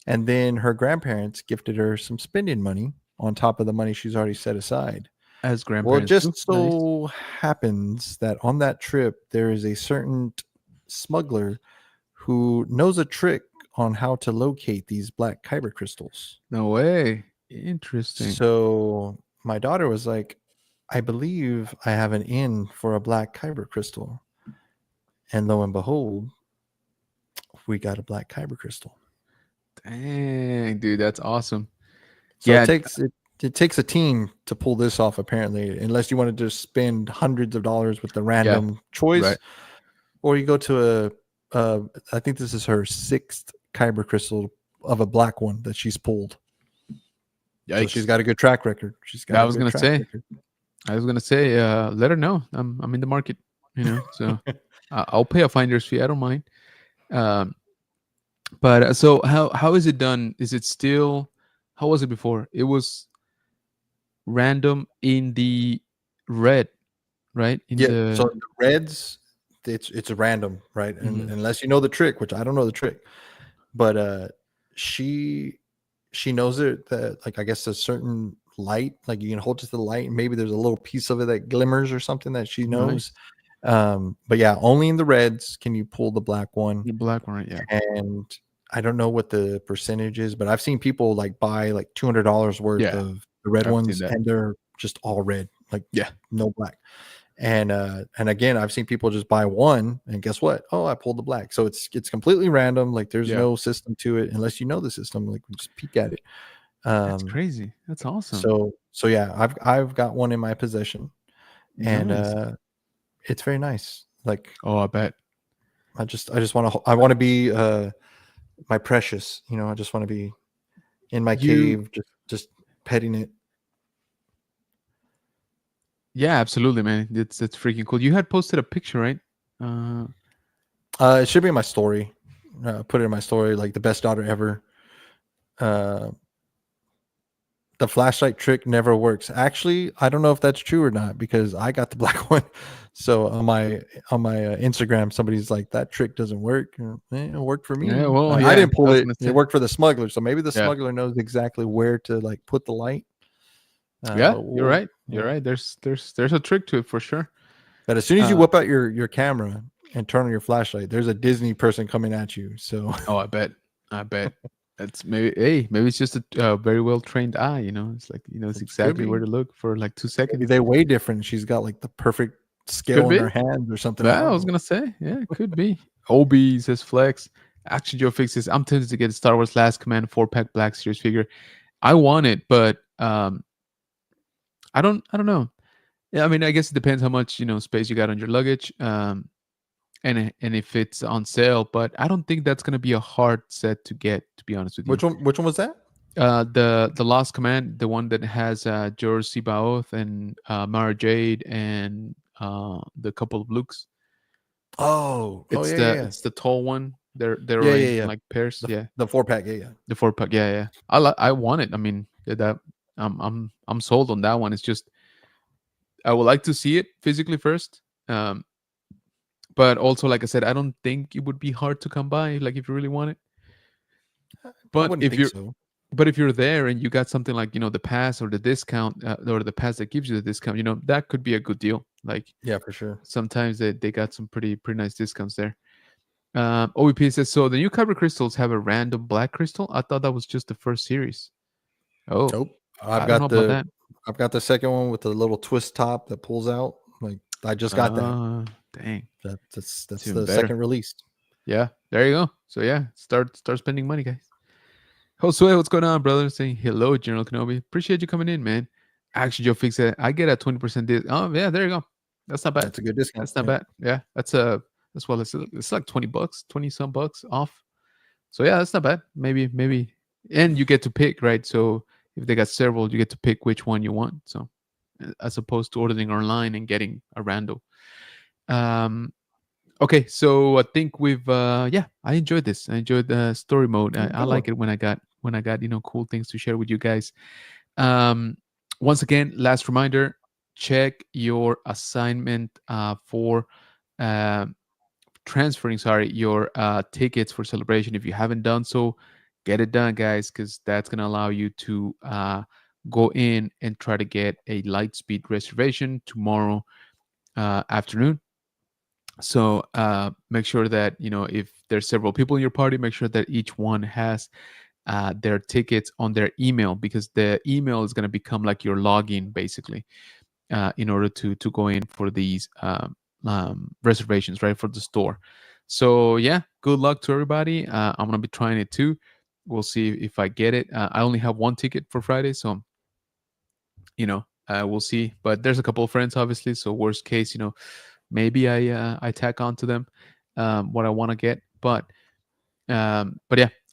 And then her grandparents gifted her some spending money on top of the money she's already set aside. As Well, it grandparents do. just Nice. so happens that on that trip there is a certain smuggler who knows a trick on how to locate these black kyber crystals. No way. Interesting. So my daughter was like, I believe I have an in for a black kyber crystal. And lo and behold, we got a black kyber crystal. Dang, dude, that's awesome. So Yeah. it takes a team to pull this off, apparently, unless you want to just spend hundreds of dollars with the Yeah. random choice, Right. or you go to I think this is her sixth kyber crystal of a black one that she's pulled. So she's Yikes. got a good track record. She's got I a was good gonna track say. record. I was gonna say. Let her know. I'm in the market. So I'll pay a finder's fee. I don't mind. Um, but so how is it done? Is it still? How was it before? It was random in the red, right? In Yeah. So the. the reds, it's a random, right? And Mhm. unless you know the trick, which I don't know the trick, but she knows it that, like, I guess a certain light, like you can hold it to the light, and maybe there's a little piece of it that glimmers or something that she knows. Nice. But yeah, only in the reds can you pull the black one. The black one, right? Yeah. And I don't know what the percentage is, but I've seen people like buy like $200 worth Yeah. of the red I've seen ones, that. and they're just all red, like Yeah. no black. And again, I've seen people just buy one, and guess what? Oh, I pulled the black. So it's completely random. Like there's Yeah. no system to it unless you know the system. Like just peek at it. That's Um, crazy. That's awesome. so yeah, I've got one in my possession, and Nice. it's very nice. Like Oh, I bet. I just want to be my precious. I just want to be in my You. cave, just petting it. Yeah, absolutely, man. It's freaking cool. You had posted a picture, right? Uh, It should be in my story. Put it in my story, like the best daughter ever. Uh, the flashlight trick never works. Actually, I don't know if that's true or not, because I got the black one. So on my Instagram, somebody's like, that trick doesn't work. It worked for yeah. me. Well, I yeah. didn't I pull was it. gonna It say. worked for the smuggler. So maybe the Yeah. smuggler knows exactly where to like put the light. Yeah. But You're right. You're right. There's a trick to it for sure. But as soon as you Uh, whip out your camera and turn on your flashlight, there's a Disney person coming at you. So oh, I bet. I bet. That's maybe. Hey, maybe it's just a very well trained eye. It's like it's it could exactly where be. to look for like 2 seconds. Maybe they weigh different. She's got like the perfect Could scale in be. her hands or something. I Yeah, I don't was know. gonna say. Yeah, it could be. Obi says Flex. Action Joe fixes. I'm tempted to get a Star Wars Last Command 4-pack Black Series figure. I want it, but I don't know. Yeah, I mean, I guess it depends how much space you got on your luggage, and if it's on sale. But I don't think that's gonna be a hard set to get. To be honest with you, Which one was that? the Lost Command, the one that has George Sebaoth and Mara Jade and the couple of Lukes. Oh It's yeah, the yeah, it's the tall one. They're yeah, yeah, arranged in yeah. like pairs. Yeah, The 4-pack. Yeah, yeah. the 4-pack. Yeah, yeah. I want it. I mean, that I'm sold on that one. It's just I would like to see it physically first. But also, like I said, I don't think it would be hard to come by. Like if you really want it. I But wouldn't if think you're so. but if you're there and you got something like, the pass or the discount, or the pass that gives you the discount, that could be a good deal. Like, Yeah, for sure. sometimes they got some pretty nice discounts there. OVP says, so the new kyber crystals have a random black crystal. I thought that was just the first series. Oh, Nope. I don't know about that. I've got the second one with the little twist top that pulls out. Like I just got that. Dang, it's That's even the better. second release. Yeah, there you go. So yeah, start spending money, guys. Josue, what's going on, brother? Saying hello, General Kenobi. Appreciate you coming in, man. Actually, Joe Fix it. I get a 20% discount. Oh yeah, there you go. That's not bad. That's a good discount. That's not Yep. bad. Yeah, that's well. It's like $20, 20 some bucks off. So yeah, that's not bad. Maybe, and you get to pick, right? So if they got several, you get to pick which one you want. So as opposed to ordering online and getting a rando. Um, okay, so I think we've yeah, I enjoyed this. I enjoyed the story mode. I Good one. like it when I got cool things to share with you guys. Um, Once again, last reminder: check your assignment for uh, transferring. Sorry, your tickets for celebration. If you haven't done so, get it done, guys, because that's gonna allow you to go in and try to get a Lightspeed reservation tomorrow afternoon. So make sure that if there's several people in your party, make sure that each one has their tickets on their email, because the email is going to become like your login basically, in order to go in for these reservations, right, for the store. So yeah, good luck to everybody. I'm gonna be trying it too. We'll see if I get it. I only have one ticket for Friday, so we'll see. But there's a couple of friends, obviously. So worst case, maybe I tack on to them what I want to get. But yeah,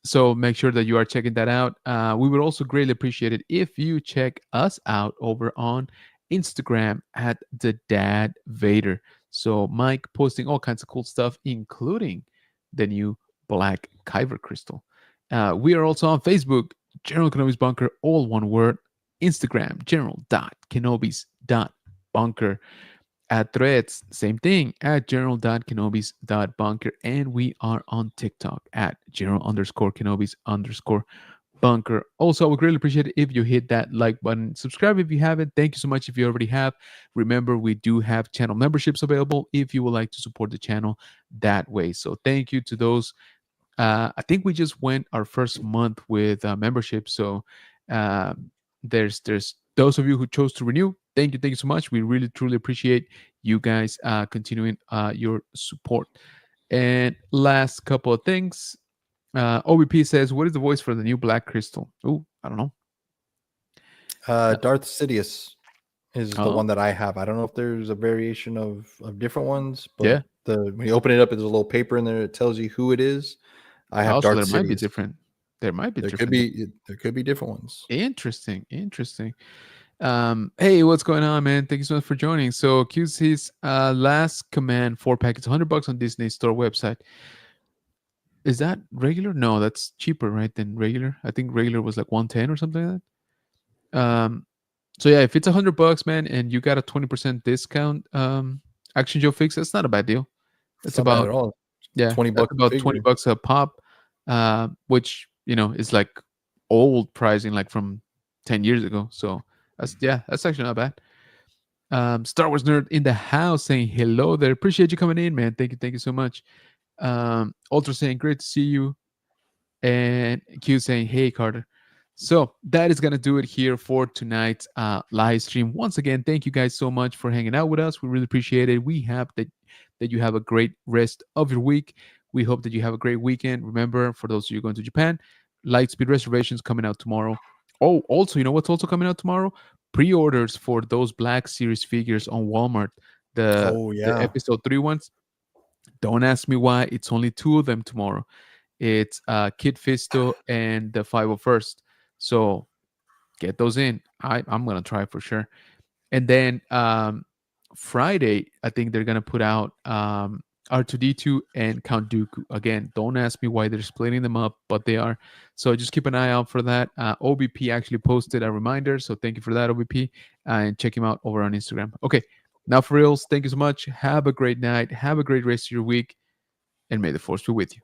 so make sure that you are checking that out. We would also greatly appreciate it if you check us out over on Instagram at the Dad Vader. So Mike posting all kinds of cool stuff, including the new Black Kyber crystal. We are also on Facebook, General Kenobi's Bunker, all one word. Instagram, general.kenobis.bunker. At Threads, same thing, at general.kenobis.bunker. And we are on TikTok at general_kenobis_bunker. Also, I would really appreciate it if you hit that like button. Subscribe if you haven't. Thank you so much if you already have. Remember, we do have channel memberships available if you would like to support the channel that way. So thank you to those. I think we just went our first month with membership. So uh, there's those of you who chose to renew. Thank you so much. We really truly appreciate you guys continuing your support. And last couple of things. OBP says, "What is the voice for the new Black Crystal?" Oh, I don't know. Darth Sidious is the Oh, one that I have. I don't know if there's a variation of different ones, but yeah. when you open it up, there's a little paper in there that tells you who it is. I have Also, Darth there might be Sidious. different. There might be There could different. be different ones. Interesting. Hey, what's going on, man? Thank you so much for joining. So QC's last command 4 packets, $100 on Disney Store website. Is that regular? No, that's cheaper, right? Than regular. I think regular was like 110 or something like that. So yeah, if it's $100, man, and you got a 20% discount, Action Joe Fix, that's not a bad deal. It's That's not bad about at all. Yeah, that's 20 bucks a about 20 figure. bucks a pop, which is like old pricing, like from 10 years ago. So that's actually not bad. Star Wars nerd in the house saying hello there. Appreciate you coming in, man. Thank you so much. Ultra saying great to see you, and Q saying hey Carter. So that is gonna do it here for tonight's live stream. Once again, thank you guys so much for hanging out with us. We really appreciate it. We have that you have a great rest of your week. We hope that you have a great weekend. Remember, for those of you going to Japan, Lightspeed reservations coming out tomorrow. Oh, also, you know what's also coming out tomorrow? Pre-orders for those Black Series figures on Walmart. Oh The yeah. episode 3 ones. Don't ask me why. It's only 2 of them tomorrow. It's Kid Fisto and the 501st. So get those in. I'm gonna try for sure. And then Friday, I think they're gonna put out R2D2 and Count Dooku. Again, don't ask me why they're splitting them up, but they are. So just keep an eye out for that. OBP actually posted a reminder, so thank you for that, OBP, and check him out over on Instagram. Okay, now for reals, thank you so much. Have a great night. Have a great rest of your week, and may the force be with you.